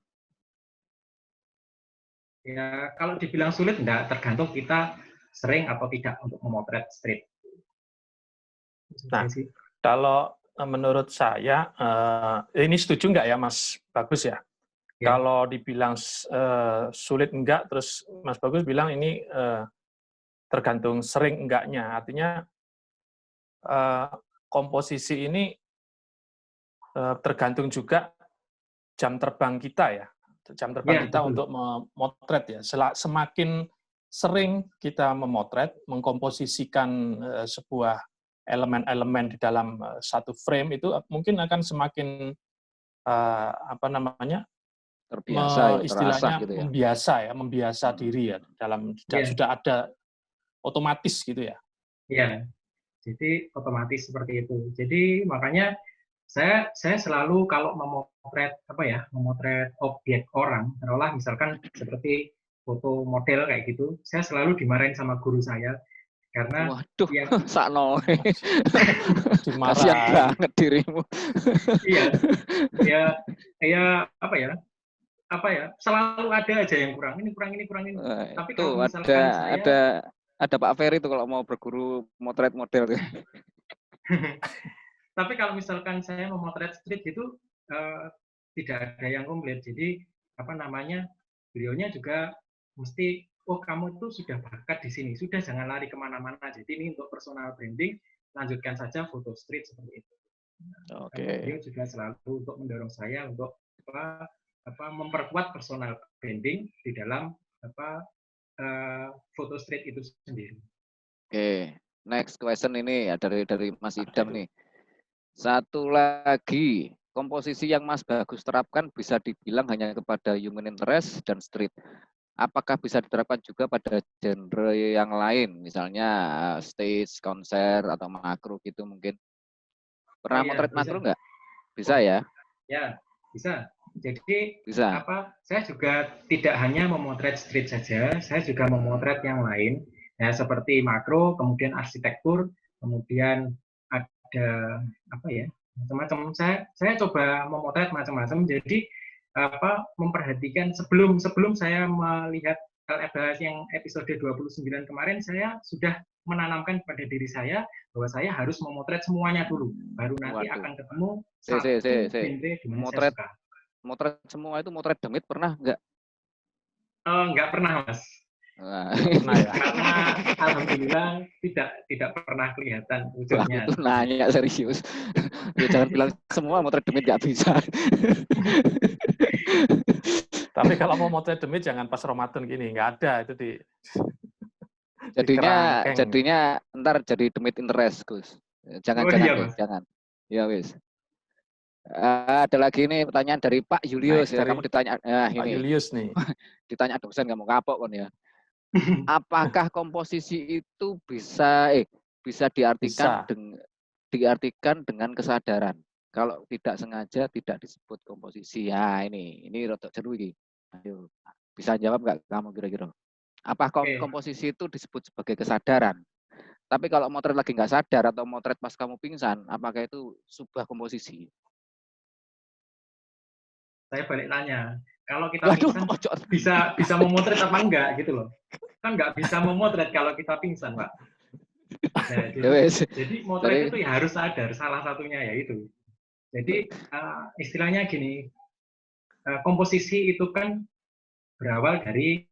Ya, kalau dibilang sulit enggak, tergantung kita sering atau tidak untuk memotret street. Nah, kalau menurut saya, ini setuju enggak ya Mas Bagus ya? Ya. Kalau dibilang sulit enggak, terus Mas Bagus bilang ini tergantung sering enggaknya. Artinya komposisi ini tergantung juga jam terbang kita ya. Jam terbang kita betul. Untuk memotret ya. Semakin sering kita memotret, mengkomposisikan sebuah elemen-elemen di dalam satu frame itu mungkin akan semakin terbiasa, istilahnya gitu ya. membiasa diri ya dalam sudah ada otomatis gitu ya. Iya. Jadi otomatis seperti itu. Jadi makanya saya selalu kalau memotret memotret objek orang, taruhlah misalkan seperti foto model kayak gitu, saya selalu dimarahin sama guru saya Karena Waduh, yang sakno. Kasihan Dimarahin. banget dirimu. iya ya ya apa ya selalu ada aja yang kurang ini kurang ini kurang ini. Tapi Itu kalau misalkan saya ada Pak Ferry itu kalau mau berguru motret model. tapi kalau misalkan saya memotret street itu tidak ada yang komplit. Jadi apa namanya beliaunya juga mesti oh kamu itu sudah bakat di sini, sudah jangan lari kemana-mana. Jadi ini untuk personal branding, lanjutkan saja foto street seperti itu. Oke. Beliau juga selalu untuk mendorong saya untuk memperkuat personal branding di dalam foto street itu sendiri. Oke, next question ini ya dari Mas Idam nih. Satu lagi, komposisi yang Mas Bagus terapkan bisa dibilang hanya kepada human interest dan street. Apakah bisa diterapkan juga pada genre yang lain, misalnya stage, konser, atau makro gitu mungkin? Pernah iya, motret bisa. makro nggak? Bisa ya? Ya, bisa. Jadi Bisa. saya juga tidak hanya memotret street saja, saya juga memotret yang lain, ya seperti makro, kemudian arsitektur, kemudian ada macam-macam. Saya coba memotret macam-macam. Jadi memperhatikan sebelum saya melihat LFH yang episode 29 kemarin, saya sudah menanamkan pada diri saya bahwa saya harus memotret semuanya dulu, baru nanti akan ketemu satu genre di mana saya suka. Motret semua itu motret demit pernah nggak? Nggak pernah, Mas. Nah. Pernah ya. Karena alhamdulillah tidak pernah kelihatan wujudnya. Aku tuh nanya serius. Ya jangan bilang semua motret demit nggak bisa. Tapi kalau mau motret demit jangan pas Ramadan gini, nggak ada itu di. Jadinya ntar jadi demit interest, Gus. Jangan. Ya wis. Ada lagi nih pertanyaan dari Pak Julius ya. Kamu ditanya Pak Julius nih. Ditanya dosen kamu kapok kan ya. Apakah komposisi itu bisa diartikan dengan kesadaran? Kalau tidak sengaja tidak disebut komposisi. Ya ini rotok jeru ini. Ayo, bisa jawab nggak kamu kira-kira? Apa komposisi itu disebut sebagai kesadaran? Tapi kalau motret lagi nggak sadar atau motret pas kamu pingsan, apakah itu sebuah komposisi? Saya balik tanya, kalau kita pingsan bisa memotret apa enggak gitu loh? Kan nggak bisa memotret kalau kita pingsan, Pak. Nah, jadi motret itu ya harus sadar, salah satunya yaitu. Jadi istilahnya gini, komposisi itu kan berawal dari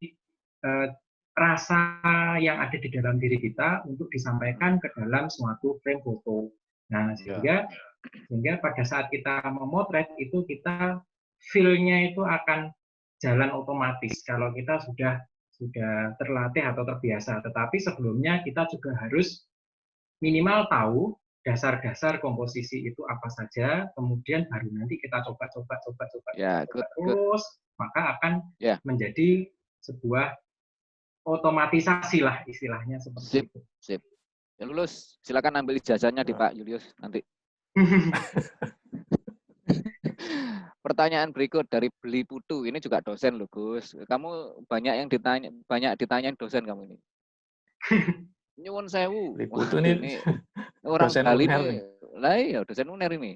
rasa yang ada di dalam diri kita untuk disampaikan ke dalam suatu frame foto. Nah, sehingga pada saat kita memotret itu kita feel-nya itu akan jalan otomatis kalau kita sudah terlatih atau terbiasa. Tetapi sebelumnya kita juga harus minimal tahu dasar-dasar komposisi itu apa saja, kemudian baru nanti kita coba terus, maka akan menjadi sebuah otomatisasi lah istilahnya seperti itu. Sip. Ya lulus, silakan ambil ijazahnya di Pak Julius nanti. Pertanyaan berikut dari Beli Putu, ini juga dosen loh Gus. Kamu banyak ditanyain dosen kamu ini. Nyuwun sewu. Beli Putu ini orang dosen Bali UNER ini. Lah iya, dosen UNER ini.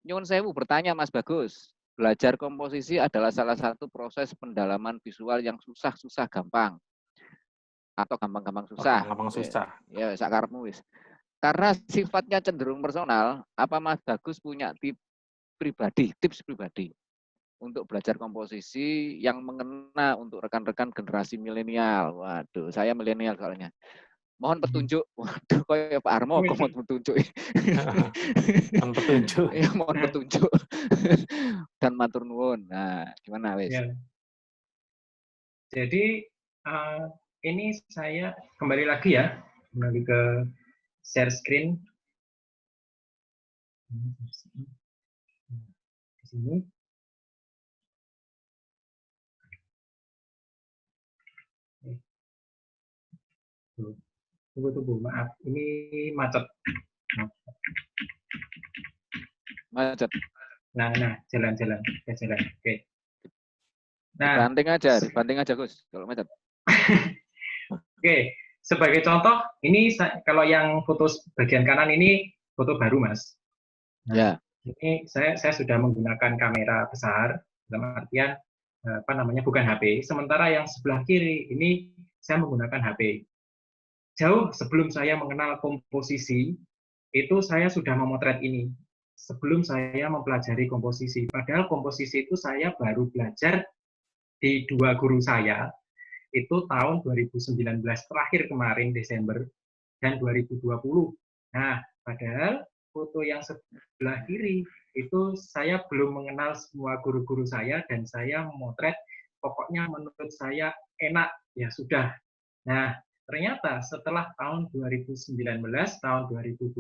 Nyuwun sewu bertanya Mas Bagus. Belajar komposisi adalah salah satu proses pendalaman visual yang susah gampang. Atau gampang susah. Gampang susah. Ya, sakarepmu wis. Karena sifatnya cenderung personal, apa Mas Bagus punya tips pribadi untuk belajar komposisi yang mengena untuk rekan-rekan generasi milenial? Waduh, saya milenial soalnya. Mohon petunjuk. Waduh, kayak Pak Armo mohon petunjuk. Mohon petunjuk. Ya, mohon petunjuk. Dan matur nuwun. Nah, gimana wis? Ya. Jadi ini saya kembali lagi ke share screen. Di sini. Tunggu, maaf, ini macet. Macet. Nah, jalan. Oke. Nah, dibanting aja Gus, kalau macet. Oke, sebagai contoh, ini kalau yang foto bagian kanan ini foto baru, Mas. Nah, Ya. ini saya sudah menggunakan kamera besar, dalam artian apa namanya, bukan HP. Sementara yang sebelah kiri ini saya menggunakan HP. Jauh sebelum saya mengenal komposisi, itu saya sudah memotret ini. Sebelum saya mempelajari komposisi. Padahal komposisi itu saya baru belajar di 2 guru saya, itu tahun 2019 terakhir kemarin Desember, dan 2020. Nah, padahal foto yang sebelah kiri itu saya belum mengenal semua guru-guru saya, dan saya memotret pokoknya menurut saya enak, ya sudah. Nah, ternyata setelah tahun 2019, tahun 2020,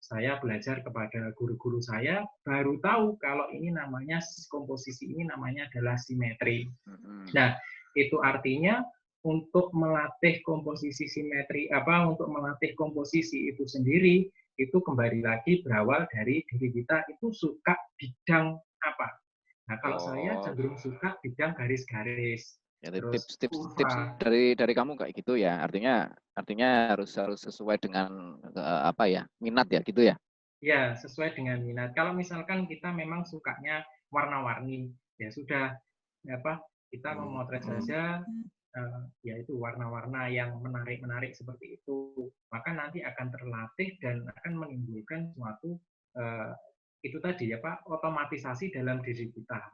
saya belajar kepada guru-guru saya, baru tahu kalau ini namanya komposisi, ini namanya adalah simetri. Nah, itu artinya untuk melatih komposisi simetri, untuk melatih komposisi itu sendiri, itu kembali lagi berawal dari diri kita itu suka bidang apa. Nah, kalau saya cenderung suka bidang garis-garis. Ya, tips dari kamu kayak gitu ya. Artinya harus sesuai dengan apa ya, minat ya gitu ya. Ya, sesuai dengan minat. Kalau misalkan kita memang sukanya warna-warni, ya sudah, kita memotret saja, yaitu warna-warna yang menarik seperti itu, maka nanti akan terlatih dan akan menimbulkan suatu itu tadi otomatisasi dalam diri kita.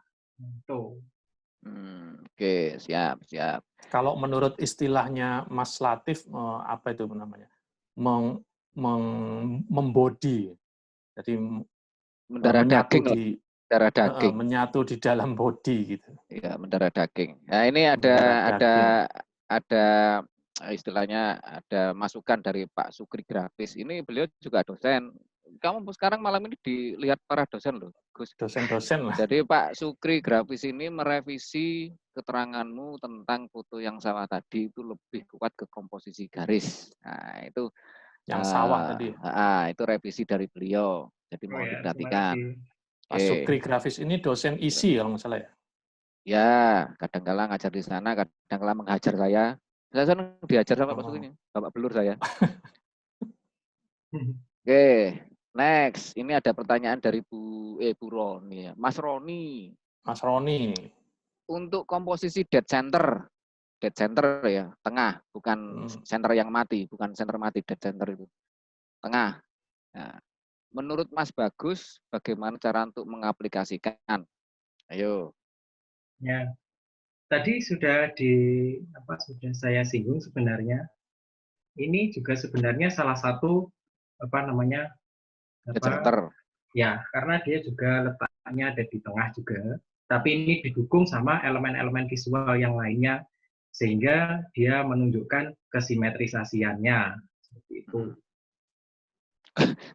Tuh. Oke, siap. Kalau menurut istilahnya Mas Latif, apa itu namanya? Membody. Jadi mendarah daging. Menyatu di dalam body gitu. Iya, mendarah daging. Nah, ini ada istilahnya ada masukan dari Pak Sukri Grafis. Ini beliau juga dosen. Kamu sekarang malam ini dilihat para dosen loh, Gus. Dosen-dosen lah. Jadi Pak Sukri Grafis ini merevisi keteranganmu tentang foto yang sawah tadi itu lebih kuat ke komposisi garis. Nah, itu yang sawah tadi. Itu revisi dari beliau. Jadi mohon diperhatikan. Pak Sukri Grafis ini dosen isi kalau nggak salah ya? Ya, kadang-kala ngajar di sana, kadang-kala menghajar saya. Saya senang diajar sama Pak Sukri ini, Bapak Belur saya. Oke, next. Ini ada pertanyaan dari Bu Roni. Mas Roni. Untuk komposisi dead center ya, tengah, bukan center yang mati, bukan center mati, dead center itu. Tengah. Nah, menurut Mas Bagus, bagaimana cara untuk mengaplikasikan? Ayo. Ya, tadi sudah sudah saya singgung sebenarnya. Ini juga sebenarnya salah satu center. Ya, karena dia juga letaknya ada di tengah juga. Tapi ini didukung sama elemen-elemen visual yang lainnya, sehingga dia menunjukkan kesimetrisasiannya seperti itu.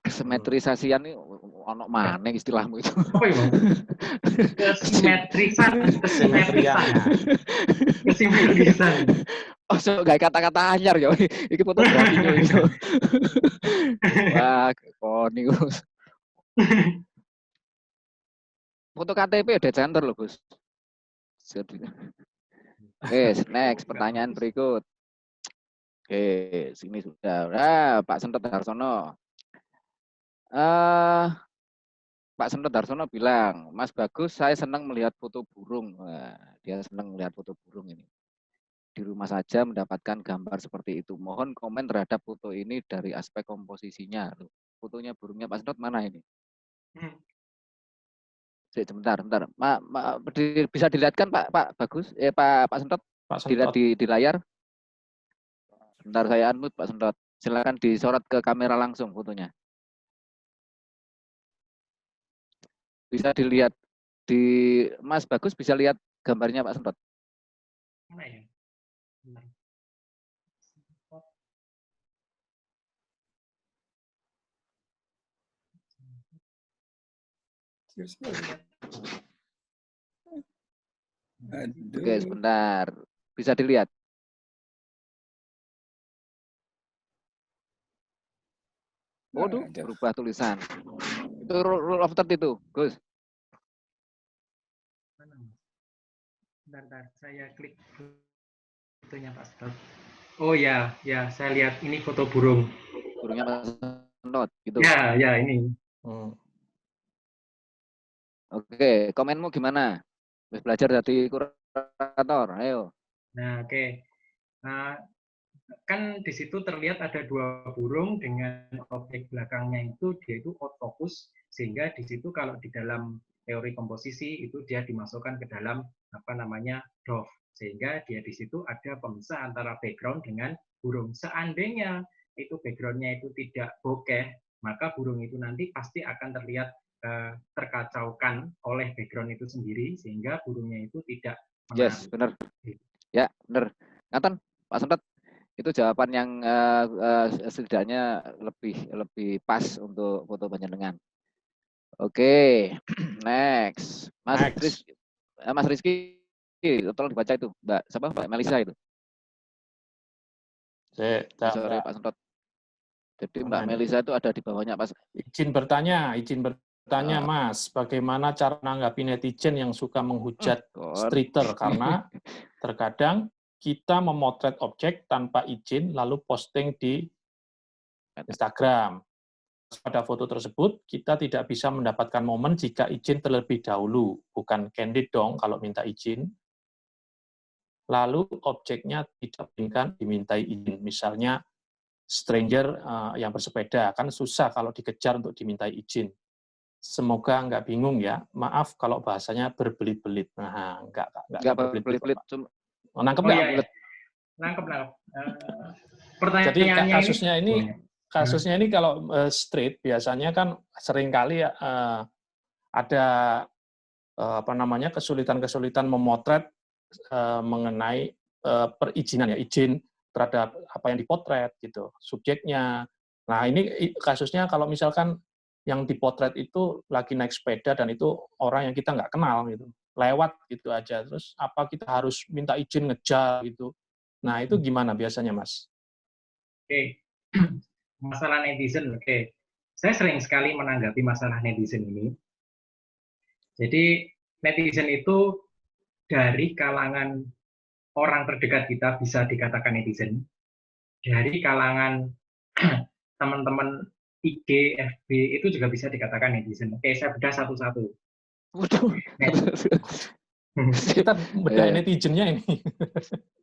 Kesimetrisasian ini ono mana istilahmu itu? Apa ya? Kesimetrisan. Oh, so gak kata-kata anyar ya. Iki fotografi itu. Wah, koni Gus. Foto KTP ada center loh, Gus. Oke, next pertanyaan berikut. Oke, sini sudah. Pak Sentot Darsono. Pak Sentot Darsono bilang, Mas Bagus, saya senang melihat foto burung. Wah, dia senang melihat foto burung ini. Di rumah saja mendapatkan gambar seperti itu. Mohon komen terhadap foto ini dari aspek komposisinya. Fotonya burungnya Pak Sentot mana ini? Sebentar. Bisa dilihatkan Pak Bagus? Pak Sentot? Dilihat di layar. Sebentar saya unmute Pak Sentot. Silakan disorot ke kamera langsung fotonya. Bisa dilihat di Mas Bagus, bisa lihat gambarnya Pak Sentot. Mana ya? Oke, sebentar. Bisa dilihat. Waduh, berubah tulisan. Itu rule of third itu, Gus. Bentar, saya klik fotonya Pak Sentot. Oh ya, ya saya lihat ini foto burung. Burungnya Mas Sentot, gitu. Ya, ya ini. Oke, komenmu gimana? Belajar jadi kurator, ayo. Nah, oke. Nah, kan di situ terlihat ada dua burung dengan objek belakangnya itu dia itu autofocus, sehingga di situ kalau di dalam teori komposisi itu dia dimasukkan ke dalam apa namanya DOF, sehingga dia di situ ada pemisah antara background dengan burung. Seandainya itu backgroundnya itu tidak bokeh, maka burung itu nanti pasti akan terlihat terkacaukan oleh background itu sendiri, sehingga burungnya itu tidak menarik. Yes, benar. Ya, benar. Ngaten, Pak Sentot, itu jawaban yang setidaknya lebih pas untuk foto panjenengan. Oke, next. Mas Rizky, tolong dibaca itu, Mbak. Siapa? Mbak Melisa itu. Sorry, Pak Sentot. Jadi Mbak Melisa itu ada di bawahnya Pas. Izin bertanya, Mas, bagaimana cara menanggapi netizen yang suka menghujat streeter? Karena terkadang kita memotret objek tanpa izin lalu posting di Instagram. Pada foto tersebut, kita tidak bisa mendapatkan momen jika izin terlebih dahulu. Bukan candid dong kalau minta izin. Lalu objeknya tidak dimintai izin. Misalnya stranger yang bersepeda, kan susah kalau dikejar untuk dimintai izin. Semoga nggak bingung ya. Maaf kalau bahasanya berbelit-belit. Nah, nggak berbelit-belit. Nangkep nggak? Ya. Nangkep. Jadi kasusnya ini kalau street biasanya kan seringkali ada kesulitan-kesulitan memotret mengenai perizinan ya, izin terhadap apa yang dipotret gitu, subjeknya. Nah, ini kasusnya kalau misalkan yang dipotret itu lagi naik sepeda dan itu orang yang kita nggak kenal gitu, lewat gitu aja, terus apa kita harus minta izin ngejar gitu. Nah, itu gimana biasanya, Mas? Oke. Masalah netizen, oke. Saya sering sekali menanggapi masalah netizen ini. Jadi, netizen itu dari kalangan orang terdekat kita bisa dikatakan netizen. Dari kalangan teman-teman IG, FB itu juga bisa dikatakan netizen. Oke, saya bedah satu-satu. Kita bedah netizennya ini.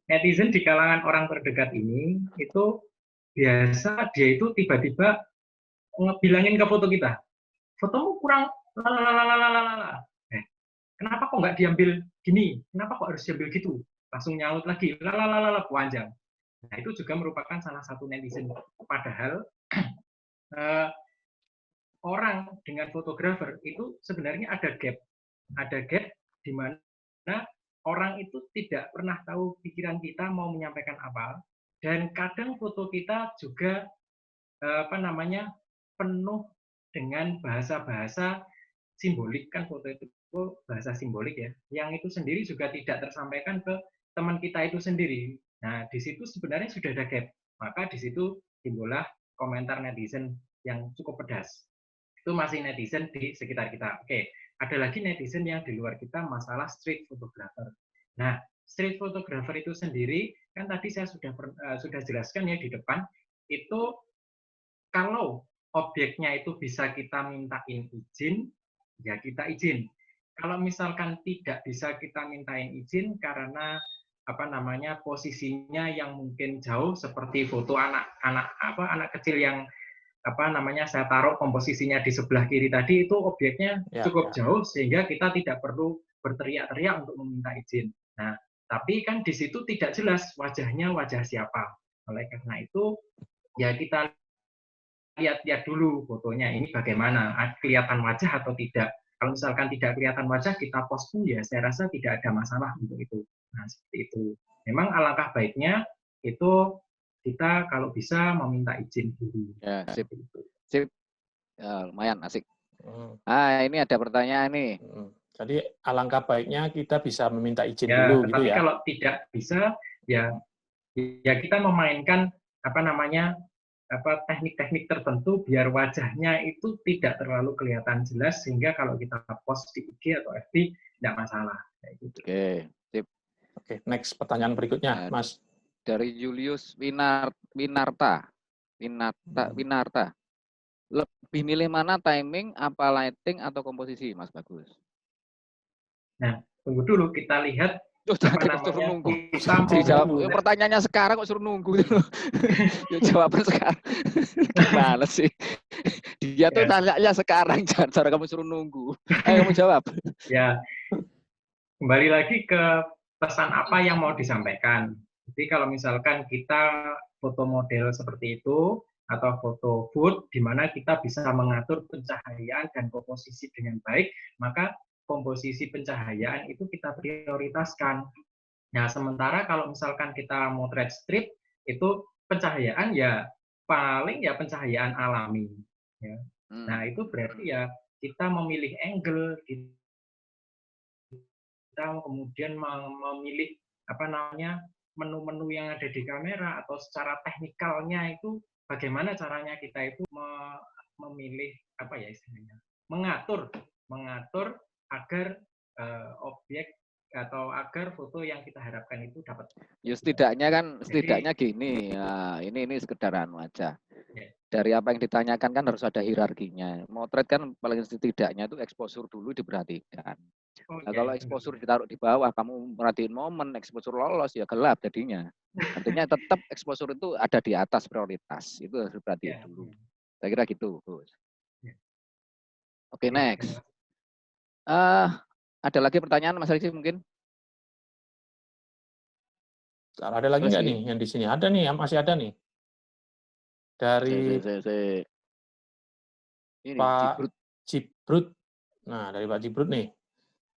Netizen di kalangan orang terdekat ini itu biasa dia itu tiba-tiba bilangin ke foto kita, fotomu kurang lalalala. Kenapa kok nggak diambil gini? Kenapa kok harus diambil gitu? Langsung nyaut lagi, lalalala panjang. Nah, itu juga merupakan salah satu netizen. Padahal orang dengan fotografer itu sebenarnya ada gap di mana orang itu tidak pernah tahu pikiran kita mau menyampaikan apa, dan kadang foto kita juga penuh dengan bahasa-bahasa simbolik, kan foto itu bahasa simbolik ya, yang itu sendiri juga tidak tersampaikan ke teman kita itu sendiri. Nah, di situ sebenarnya sudah ada gap, maka di situ timbullah komentar netizen yang cukup pedas. Itu masih netizen di sekitar kita. Oke, ada lagi netizen yang di luar kita, masalah street photographer. Nah, street photographer itu sendiri, kan tadi saya sudah jelaskan ya di depan, itu kalau objeknya itu bisa kita mintain izin, ya kita izin. Kalau misalkan tidak bisa kita mintain izin karena posisinya yang mungkin jauh, seperti foto anak kecil yang saya taruh komposisinya di sebelah kiri tadi, itu objeknya cukup jauh sehingga kita tidak perlu berteriak-teriak untuk meminta izin. Nah, tapi kan di situ tidak jelas wajahnya wajah siapa. Oleh karena itu ya kita lihat dulu fotonya ini bagaimana, kelihatan wajah atau tidak. Kalau misalkan tidak kelihatan wajah, kita post pun ya saya rasa tidak ada masalah untuk itu. Nah, seperti itu. Memang alangkah baiknya itu kita kalau bisa meminta izin dulu. Ya, sip. Ya, lumayan asik. Ini ada pertanyaan nih. Jadi alangkah baiknya kita bisa meminta izin ya, dulu gitu ya. Kalau tidak bisa ya kita memainkan teknik-teknik tertentu biar wajahnya itu tidak terlalu kelihatan jelas, sehingga kalau kita post di IG atau FB tidak masalah. Kayak gitu. Oke, sip. Oke, next pertanyaan berikutnya, Mas. dari Julius Winarta. Lebih milih mana, timing, apa lighting, atau komposisi, Mas Bagus? Nah, tunggu dulu kita lihat Suruh nunggu. kita Dijawab. mau Pertanyaannya sekarang kok suruh nunggu. Ya, jawaban sekarang. Gimana sih? Dia tuh tanya sekarang, jangan kamu suruh nunggu. Ayo kamu jawab. Ya, kembali lagi ke pesan apa yang mau disampaikan. Jadi kalau misalkan kita foto model seperti itu, atau foto food, di mana kita bisa mengatur pencahayaan dan komposisi dengan baik, maka komposisi pencahayaan itu kita prioritaskan. Nah, sementara kalau misalkan kita motret strip, itu pencahayaan ya paling ya pencahayaan alami. Ya. Nah, itu berarti ya kita memilih angle, kita kemudian memilih menu-menu yang ada di kamera, atau secara teknikalnya itu bagaimana caranya kita itu memilih mengatur agar objek atau agar foto yang kita harapkan itu dapat. Ya setidaknya gini. Ya, ini sekedar aja. Dari apa yang ditanyakan kan harus ada hierarkinya. Motret kan paling setidaknya itu exposure dulu diperhatikan. Nah, kalau exposure ditaruh di bawah, kamu merhatiin momen, exposure lolos, ya gelap jadinya. Artinya tetap exposure itu ada di atas prioritas. Itu harus diperhatiin dulu. Saya kira gitu, Gus. Oke, next. Ada lagi pertanyaan, Mas Rizky mungkin? Ada lagi nggak nih yang di sini? Ada nih, masih ada nih. Dari Pak Cibrut. Nah, dari Pak Cibrut nih.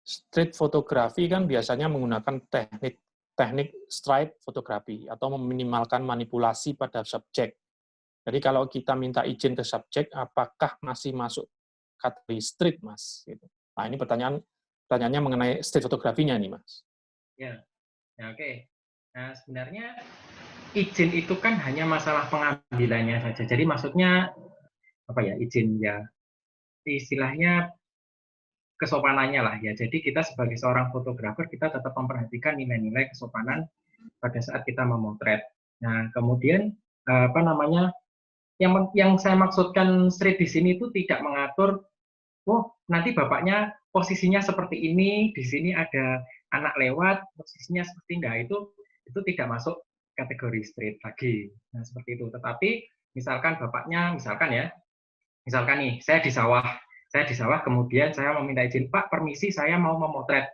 Street fotografi kan biasanya menggunakan teknik stripe fotografi atau meminimalkan manipulasi pada subjek. Jadi kalau kita minta izin ke subjek, apakah masih masuk kategori street, Mas? Gitu. Nah, ini pertanyaannya mengenai street fotografinya nih, Mas. Ya, oke. Nah, sebenarnya izin itu kan hanya masalah pengambilannya saja. Jadi maksudnya izin ya istilahnya kesopanannya lah ya. Jadi kita sebagai seorang fotografer, kita tetap memperhatikan nilai-nilai kesopanan pada saat kita memotret. Nah, kemudian yang saya maksudkan street di sini itu tidak mengatur, nanti bapaknya posisinya seperti ini, di sini ada anak lewat, posisinya seperti enggak, itu tidak masuk kategori street lagi. Nah, seperti itu. Tetapi misalkan bapaknya, misalkan nih, saya di sawah, kemudian saya meminta izin, Pak, permisi saya mau memotret.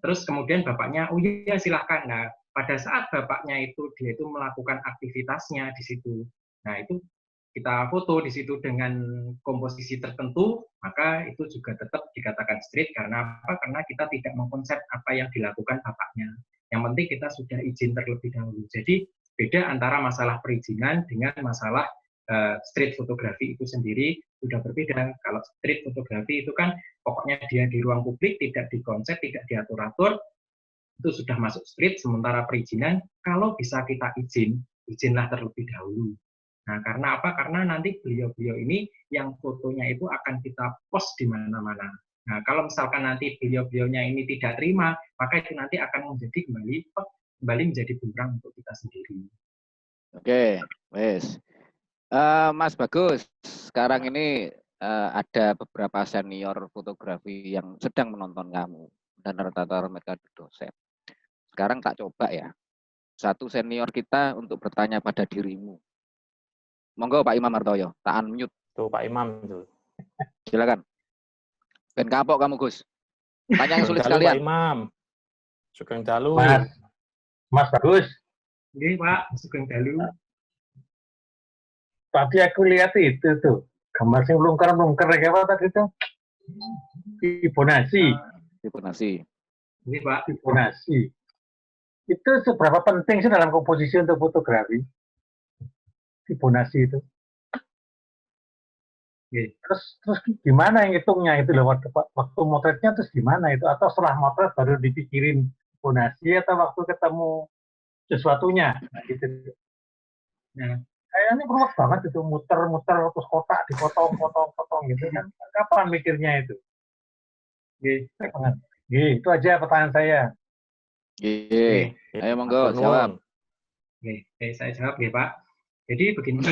Terus kemudian bapaknya, oh iya silahkan. Nah, pada saat bapaknya dia itu melakukan aktivitasnya di situ. Nah, itu kita foto di situ dengan komposisi tertentu, maka itu juga tetap dikatakan street. Karena apa? Karena kita tidak mengkonsep apa yang dilakukan bapaknya. Yang penting kita sudah izin terlebih dahulu. Jadi beda antara masalah perizinan dengan masalah street fotografi itu sendiri sudah berbeda. Kalau street fotografi itu kan pokoknya dia di ruang publik, tidak dikonsep, tidak diatur-atur, itu sudah masuk street. Sementara perizinan, kalau bisa kita izinlah terlebih dahulu. Nah, karena apa? Karena nanti beliau-beliau ini yang fotonya itu akan kita post di mana-mana. Nah, kalau misalkan nanti beliau-beliaunya ini tidak terima, maka itu nanti akan kembali menjadi bumerang untuk kita sendiri. Oke, wes. Mas Bagus, sekarang ini ada beberapa senior fotografi yang sedang menonton kamu dan rata-rata mereka dosen. Sekarang tak coba ya, satu senior kita untuk bertanya pada dirimu. Monggo Pak Imam Hartoyo, tak unmute. Tuh Pak Imam tuh. Silakan. Ben kapok kamu Gus. Tanya yang sulit sekalian. Pak Imam. Sugeng dalu. Mas Bagus. Ini Pak, sugeng dalu. Tadi aku lihat itu tuh, gambar sing lungker-lungker kayak apa tadi tuh? Fibonacci. Ini Pak. Fibonacci. Itu seberapa penting sih dalam komposisi untuk fotografi? Fibonacci itu. Terus gimana yang hitungnya itu loh, waktu motretnya terus gimana itu? Atau setelah motret baru dipikirin Fibonacci atau waktu ketemu sesuatunya? Nah, gitu. Nah, kayaknya ruwet banget itu, muter-muter terus kotak dipotong-potong gitu kan. Kapan mikirnya itu? Itu aja pertanyaan saya. Ayo monggo jawab. Oke, saya jawab ya Pak. Jadi begini,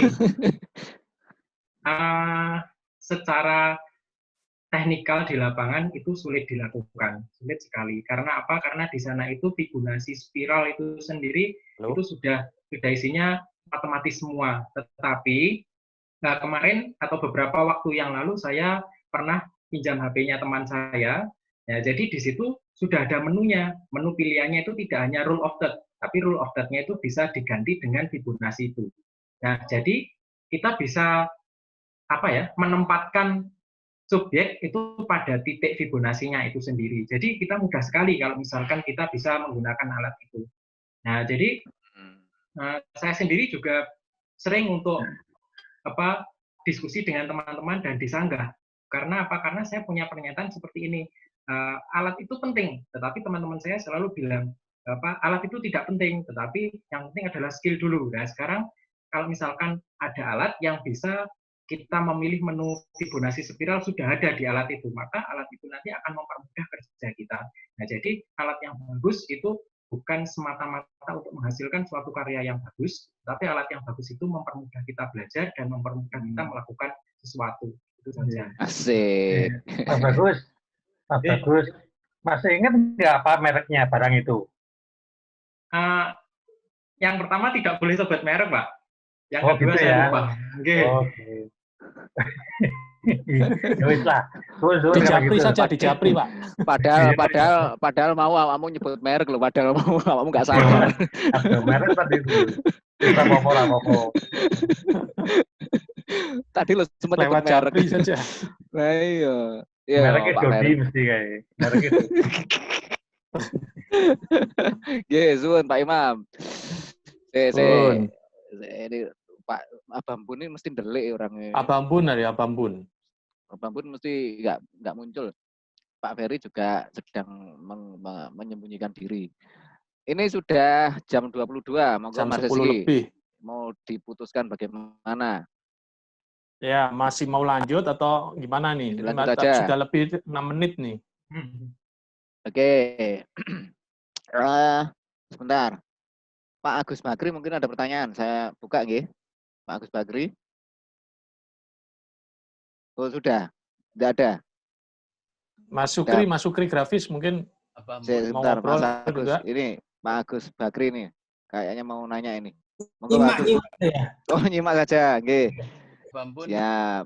secara teknikal di lapangan itu sulit dilakukan, sulit sekali. Karena apa? Karena di sana itu Fibonacci spiral itu sendiri itu sudah isinya matematis semua. Tetapi kemarin atau beberapa waktu yang lalu saya pernah pinjam HP-nya teman saya. Ya, jadi di situ sudah ada menunya. Menu pilihannya itu tidak hanya rule of third, tapi rule of third-nya itu bisa diganti dengan Fibonacci itu. Nah, jadi kita bisa menempatkan subjek itu pada titik Fibonacci-nya itu sendiri. Jadi kita mudah sekali kalau misalkan kita bisa menggunakan alat itu. Nah, jadi saya sendiri juga sering untuk diskusi dengan teman-teman dan disanggah. Karena apa? Karena saya punya pernyataan seperti ini. Alat itu penting, tetapi teman-teman saya selalu bilang alat itu tidak penting, tetapi yang penting adalah skill dulu. Nah, sekarang kalau misalkan ada alat yang bisa kita memilih menu Fibonacci spiral sudah ada di alat itu, maka alat itu nanti akan mempermudah kerja kita. Nah, jadi alat yang bagus itu bukan semata-mata untuk menghasilkan suatu karya yang bagus, tapi alat yang bagus itu mempermudah kita belajar dan mempermudah kita melakukan sesuatu. Itu saja. Asik. Mas Bagus, Mas Bagus. Masih ingat nggak apa mereknya barang itu? Yang pertama tidak boleh sebut merek, Pak. Yang kedua gitu saya ya? lupa. Oke. Ya wis lah. Di Japri saja, di Japri, Pak. Padahal mau kamu nyebut merek loh, padahal mau kamu nggak sadar. Ada merek tadi itu. Bisa apa-apa. Tadi lo sempat lewat nyebut merek Japri saja. Nah, iya. Ya, mereknya Pak Dodi Merek. mesti kayak. Merek itu. Yesun Pak Imam. Ini Pak Abambun ini mesti delik orangnya. Abambun dari Abambun. Abambun mesti nggak muncul. Pak Ferry juga sedang menyembunyikan diri. Ini sudah jam 22, monggo Jam Mas 10 Rizky. lebih. Mau diputuskan bagaimana? Ya, masih mau lanjut atau gimana nih? Dilanjut aja. Sudah lebih 6 menit nih. Oke. Sebentar. Pak Agus Bagri mungkin ada pertanyaan. Saya buka nggih. Pak Agus Bagri. Oh, sudah. Tidak ada. Mas Sukri grafis mungkin mau Sebentar, ngobrol Mas Agus. juga. Ini Pak Agus Bagri nih. Kayaknya mau nanya ini. Monggo Pak Agus. Ya. Oh, nyimak saja. Nggih. Abambun. Siap.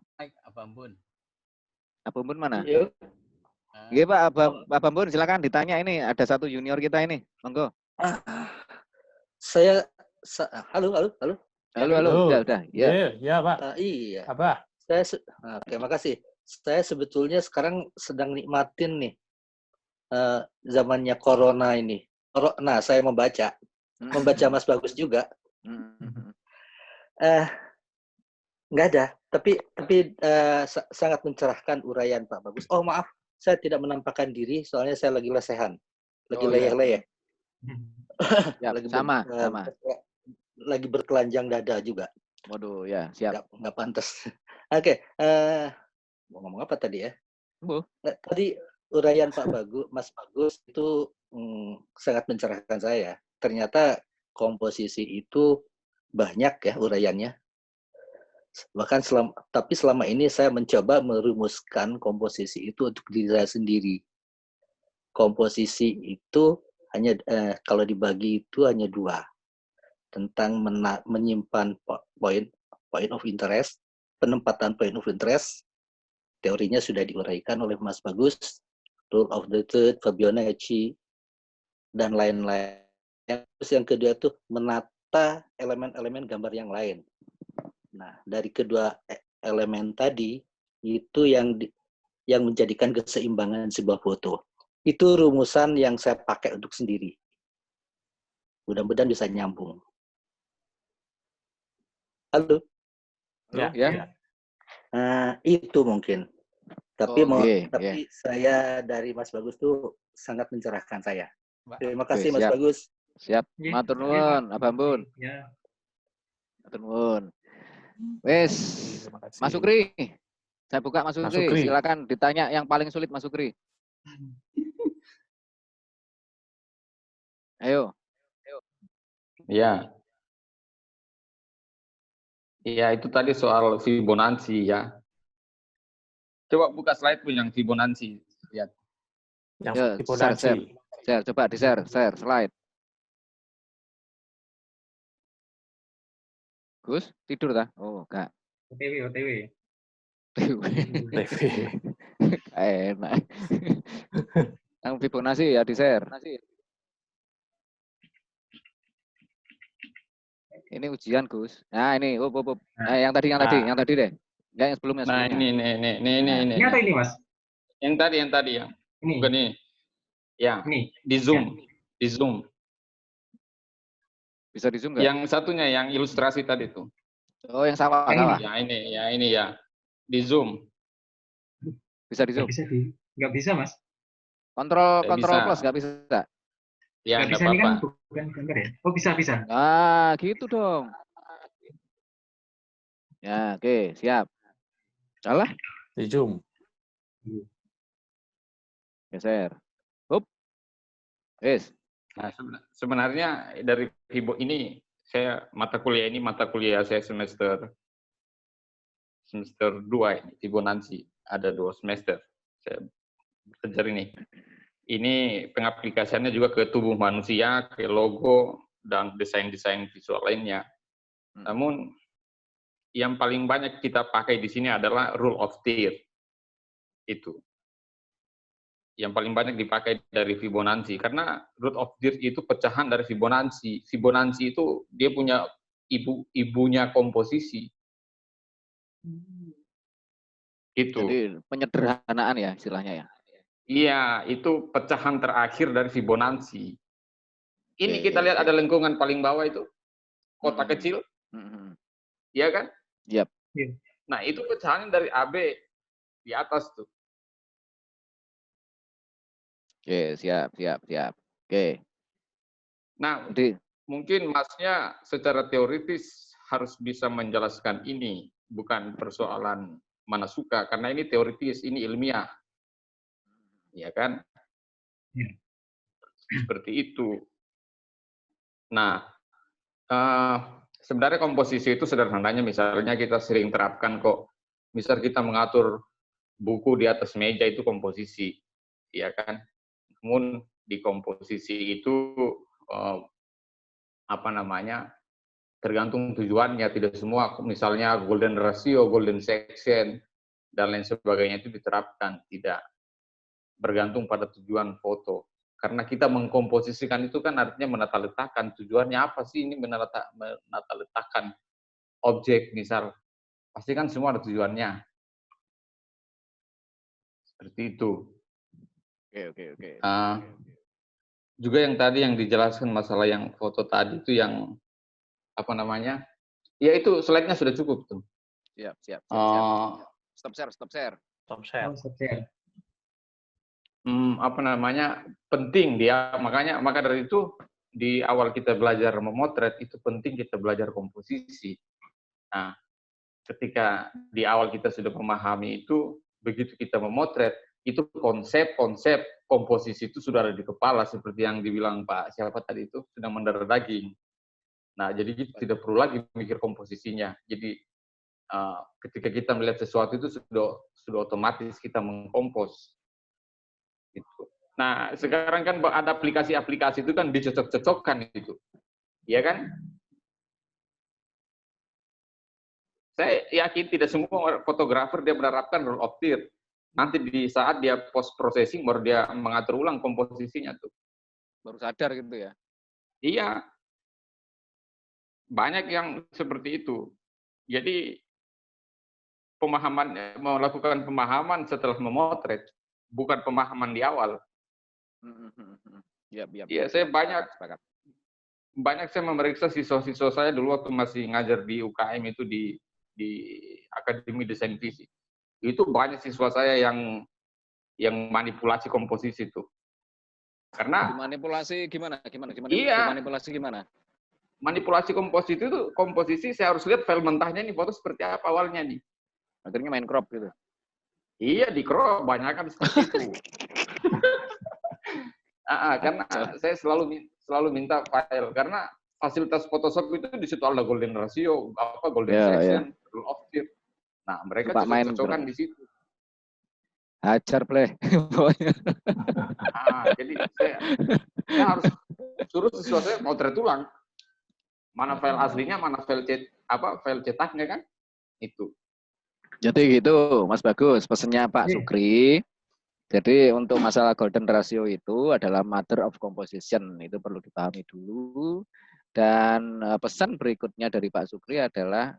Abambun. Abambun mana? Yuk. Nggih Pak Abambun, silakan ditanya ini. Ada satu junior kita ini. Monggo. Halo. Halo. Udah. Ya. Ya, Pak. Iya. Apa? Terima kasih. Saya sebetulnya sekarang sedang nikmatin nih zamannya corona ini. Nah, saya membaca Mas Bagus juga. Nggak ada, tapi sangat mencerahkan uraian Pak Bagus. Oh maaf, saya tidak menampakkan diri, soalnya saya lagi lesehan, lagi leyeh-leyeh. Ya, sama. Lagi bertelanjang dada juga. Waduh, ya siap. Nggak pantas. Oke, mau ngomong apa tadi ya? Tadi uraian Mas Bagus itu sangat mencerahkan saya. Ternyata komposisi itu banyak ya uraiannya. Bahkan selama ini saya mencoba merumuskan komposisi itu untuk diri saya sendiri. Komposisi itu hanya kalau dibagi itu hanya 2, tentang menyimpan point of interest, penempatan point of interest. Teorinya sudah diuraikan oleh Mas Bagus, rule of the third, Fibonacci, dan lain-lain. Terus yang kedua itu menata elemen-elemen gambar yang lain. Nah, dari kedua elemen tadi itu yang menjadikan keseimbangan sebuah foto. Itu rumusan yang saya pakai untuk sendiri. Mudah-mudahan bisa nyambung. Halo. Ya. Itu mungkin. Tapi saya dari Mas Bagus tuh sangat mencerahkan saya. Terima kasih Mas Bagus. Siap. Matur nuwun, Abambun. Ya. Matur nuwun. Wes, Mas Sukri. Saya buka Mas Sukri. Silakan ditanya yang paling sulit Mas Sukri. Ayo. Ya. Iya, itu tadi soal Fibonacci ya. Coba buka slide pun yang Fibonacci. Lihat. Yang Ya, Fibonacci. share, coba di-share, slide. Gus, tidur dah? Oh, enggak. OTW. TV. Enak. Yang Fibonacci ya di-share. Ini ujian, Gus. Nah, ini, yang tadi deh. Enggak, yang sebelumnya. Nah, ini. Ini apa ini, Mas? Yang tadi ya. Ini. Bukan ini. Ya, Ini. di zoom. Di zoom. Bisa di zoom nggak? Yang satunya yang ilustrasi tadi tuh. Oh, yang sawah. Ya ini ya. Di zoom. Bisa di zoom. Nggak bisa, Mas. Kontrol bisa. plus nggak bisa. Ya, nggak nggak bisa, ini kan apa-apa. bukan gambar ya? Oh, bisa. Nah, gitu dong. Ya, oke, siap. Salah? Di zoom. Geser. Hup. Yes. Nah, sebenarnya dari Fibo ini mata kuliah saya semester 2 ini Fibonacci, ada 2 semester saya belajar ini. Ini pengaplikasiannya juga ke tubuh manusia, ke logo dan desain-desain visual lainnya. Namun yang paling banyak kita pakai di sini adalah rule of thirds. Itu yang paling banyak dipakai dari Fibonacci, karena root of thirds itu pecahan dari Fibonacci. Fibonacci itu dia punya ibunya komposisi. Itu. Jadi penyederhanaan ya istilahnya ya. Iya, itu pecahan terakhir dari Fibonacci. Ini kita lihat ada lengkungan paling bawah itu, kotak kecil. Iya kan? Yap. Nah, itu pecahan dari AB di atas tuh. Oke, siap. Oke. Nah, mungkin Masnya secara teoritis harus bisa menjelaskan ini, bukan persoalan mana suka, karena ini teoritis, ini ilmiah. Ya kan? Seperti itu. Nah, sebenarnya komposisi itu sederhananya, misalnya kita sering terapkan kok. Misal kita mengatur buku di atas meja itu komposisi, ya kan? Namun di komposisi itu tergantung tujuannya. Tidak semua, misalnya golden ratio, golden section, dan lain sebagainya itu diterapkan. Tidak. Bergantung pada tujuan foto. Karena kita mengkomposisikan itu kan artinya menata letakkan. Tujuannya apa sih ini menata letakkan objek, misal. Pasti kan semua ada tujuannya. Seperti itu. Oke. Juga yang tadi yang dijelaskan masalah yang foto tadi itu yang ya itu slide-nya sudah cukup tuh. Siap. Stop share. Penting dia, maka dari itu di awal kita belajar memotret itu penting kita belajar komposisi. Nah, ketika di awal kita sudah memahami itu, begitu kita memotret, itu konsep komposisi itu sudah ada di kepala, seperti yang dibilang Pak siapa tadi itu, sudah mendarah daging. Nah, jadi kita tidak perlu lagi mikir komposisinya. Jadi ketika kita melihat sesuatu itu sudah otomatis kita mengkompos. Gitu. Nah, sekarang kan ada aplikasi-aplikasi itu kan dicocok-cocokkan itu. Iya kan? Saya yakin tidak semua fotografer dia menerapkan rule of thirds. Nanti di saat dia post processing baru dia mengatur ulang komposisinya tuh. Baru sadar gitu ya. Iya. Banyak yang seperti itu. Jadi melakukan pemahaman setelah memotret, bukan pemahaman di awal. Iya, saya banyak saya memeriksa siswa-siswa saya dulu waktu masih ngajar di UKM itu di Akademi Desain Fisik. Itu banyak siswa saya yang manipulasi komposisi itu. Karena manipulasi gimana? Iya. Manipulasi gimana? Manipulasi komposisi saya harus lihat file mentahnya ini foto seperti apa awalnya nih. Akhirnya main crop gitu. Iya, di crop banyak kan seperti itu. Karena saya selalu minta file, karena fasilitas Photoshop itu di situ ada golden ratio, apa golden Ya, section, rule of third. Nah, mereka Pak main cocok-cocokan di situ. hajar play. Pokoknya. Jadi saya harus suruh siswa saya motret ulang. Mana file aslinya, mana file file cetaknya kan? Itu. Jadi gitu, Mas Bagus, pesannya Pak Sukri. Jadi untuk masalah golden ratio itu adalah mother of composition, itu perlu dipahami dulu. Dan pesan berikutnya dari Pak Sukri adalah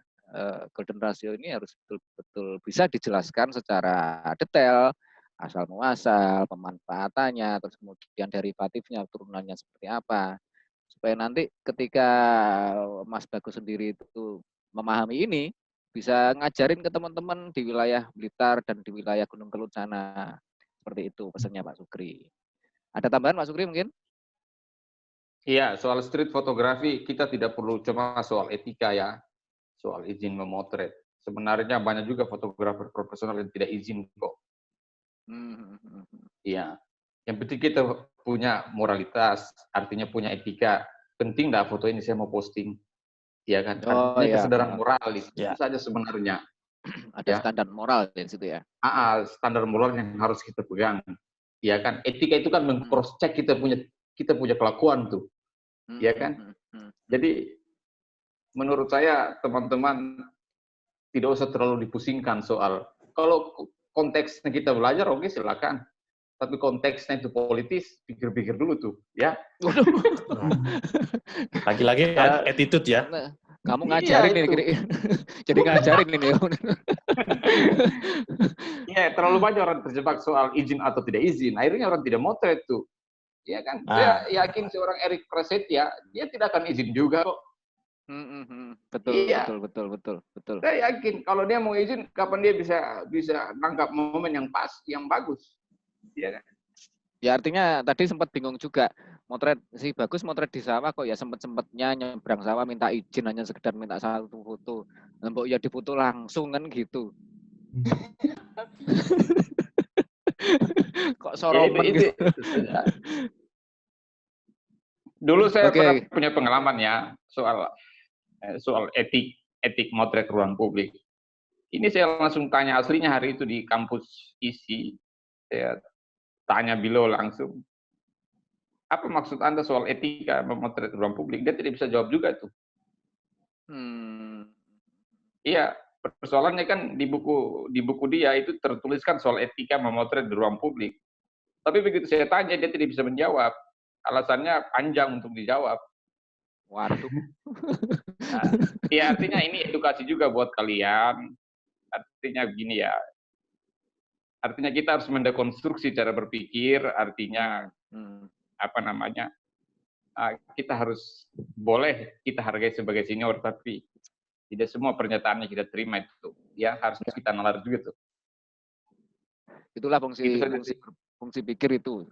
golden ratio ini harus betul-betul bisa dijelaskan secara detail, asal muasal, pemanfaatannya, terus kemudian derivatifnya, turunannya seperti apa. Supaya nanti ketika Mas Bagus sendiri itu memahami ini, bisa ngajarin ke teman-teman di wilayah Blitar dan di wilayah Gunung Kelut sana. Seperti itu pesannya Pak Sukri. Ada tambahan Pak Sukri mungkin? Iya, soal street fotografi kita tidak perlu cuma soal etika ya, soal izin memotret. Sebenarnya banyak juga fotografer profesional yang tidak izin kok. Iya, yang penting kita punya moralitas, artinya punya etika. Penting nggak foto ini saya mau posting, ya kan? Artinya kesadaran moral itu saja sebenarnya. Ada standar moral di situ ya. Standar moral yang harus kita pegang, ya kan? Etika itu kan meng-cross check kita punya kelakuan tuh. Ya kan? Jadi menurut saya teman-teman tidak usah terlalu dipusingkan soal kalau konteksnya kita belajar oke silakan. Tapi konteksnya itu politis, pikir-pikir dulu tuh, ya. Lagi-lagi attitude ya. Kamu ngajarin ini, jadi ngajarin ini. Ya, terlalu banyak orang terjebak soal izin atau tidak izin. Akhirnya orang tidak motret tuh. Ya kan, saya yakin seorang Erik Prasetya dia tidak akan izin juga kok. Betul. Saya yakin kalau dia mau izin, kapan dia bisa nangkap momen yang pas, yang bagus. Ya kan? Ya artinya tadi sempat bingung juga. Motret si Bagus motret di sawah kok ya sempetnya nyebrang sawah minta izin hanya sekedar minta satu foto. Mbok ya difoto langsung kan gitu. Kok soromen gitu. Dulu saya pernah punya pengalaman ya soal etik motret ruang publik. Ini saya langsung tanya aslinya hari itu di kampus ISI. Saya tanya beliau langsung, apa maksud Anda soal etika memotret ruang publik? Dia tidak bisa jawab juga tuh. Iya, persoalannya kan di buku dia itu tertuliskan soal etika memotret di ruang publik. Tapi begitu saya tanya dia tidak bisa menjawab. Alasannya panjang untuk dijawab. Waduh. Ya artinya ini edukasi juga buat kalian. Artinya begini ya. Artinya kita harus mendekonstruksi cara berpikir. Artinya apa namanya? Kita harus boleh kita hargai sebagai senior, tapi tidak semua pernyataannya kita terima itu. Ya harus kita nalar juga tuh. Itulah fungsi pikir itu.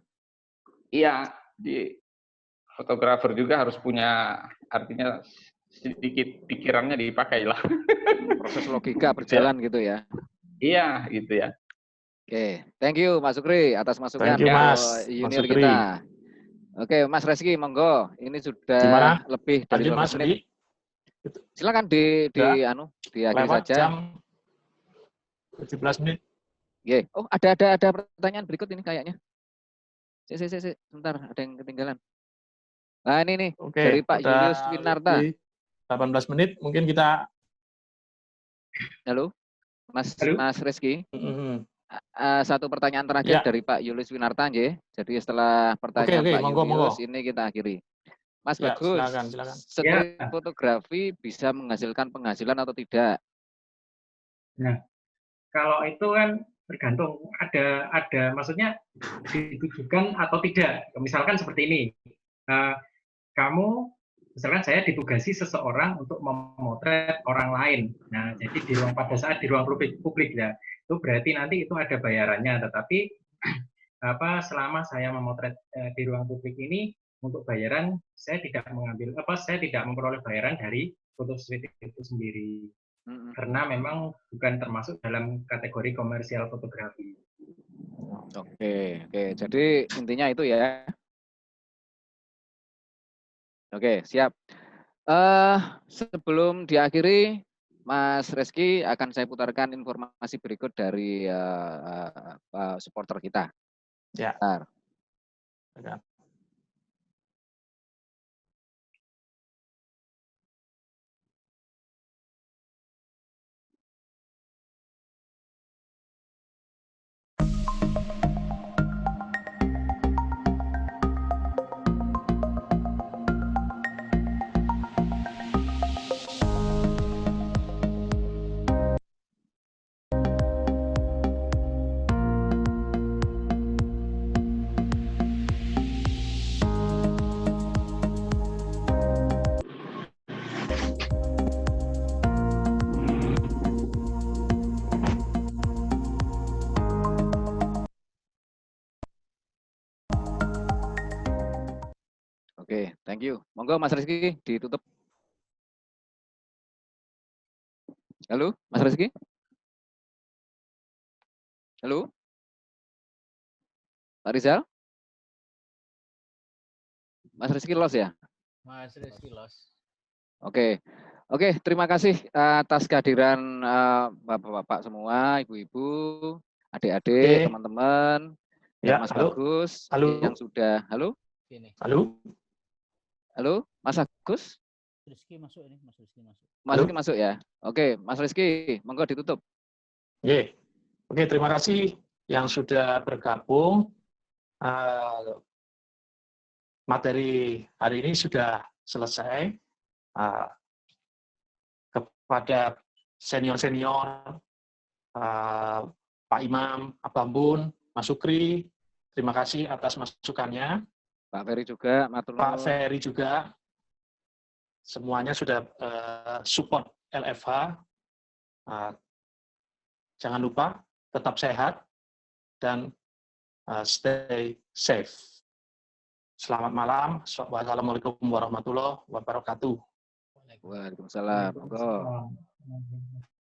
Iya, di fotografer juga harus punya, artinya sedikit pikirannya dipakai lah. Proses logika berjalan gitu ya. Iya, gitu ya. Oke, thank you Mas Sukri atas masukan junior kita. Oke, Mas Reski, monggo. Ini sudah lebih dari 15 menit. Silakan di akhiri saja. Jam 17 menit. Oh, ada pertanyaan berikut ini kayaknya. Sebentar, ada yang ketinggalan. Nah, ini nih dari Pak Julius Winarta. 18 menit mungkin kita. Halo, Mas Reski. Satu pertanyaan terakhir dari Pak Julius Winarta, Jadi setelah pertanyaan Pak Julius ini kita akhiri. Mas Bagus, silakan. Street fotografi bisa menghasilkan penghasilan atau tidak? Nah, kalau itu kan tergantung ada maksudnya ditujukan atau tidak. Misalkan seperti ini, misalkan saya ditugasi seseorang untuk memotret orang lain. Nah, jadi pada saat di ruang publik ya, itu berarti nanti itu ada bayarannya. Tetapi selama saya memotret di ruang publik ini untuk bayaran saya tidak memperoleh bayaran dari foto street itu sendiri. Karena memang bukan termasuk dalam kategori komersial fotografi. Oke. Jadi intinya itu ya. Oke, siap. Sebelum diakhiri, Mas Reski akan saya putarkan informasi berikut dari supporter kita. Ya. Bentar. Ya. Oke, thank you. Monggo Mas Rizky ditutup. Halo, Mas Rizky? Halo? Pak Rizal? Mas Rizky los ya? Mas Rizky los. Oke. Oke, terima kasih atas kehadiran Bapak-bapak semua, Ibu-ibu, adik-adik, teman-teman, Ya, Mas halo. Bagus, Halo. yang sudah, halo? Sini. Halo. Halo, Mas Agus? Rizky masuk ini, Mas Rizky masuk. Mas Rizky masuk ya? Oke, Mas Rizky, monggo ditutup. Oke, terima kasih yang sudah bergabung. Materi hari ini sudah selesai. Kepada senior-senior, Pak Imam, Abambun, Mas Sukri, terima kasih atas masukannya. Pak Ferry juga, matur Pak nuwun. Ferry juga, semuanya sudah support LFH. Jangan lupa tetap sehat dan stay safe. Selamat malam. Wassalamualaikum warahmatullahi wabarakatuh. Waalaikumsalam. Monggo.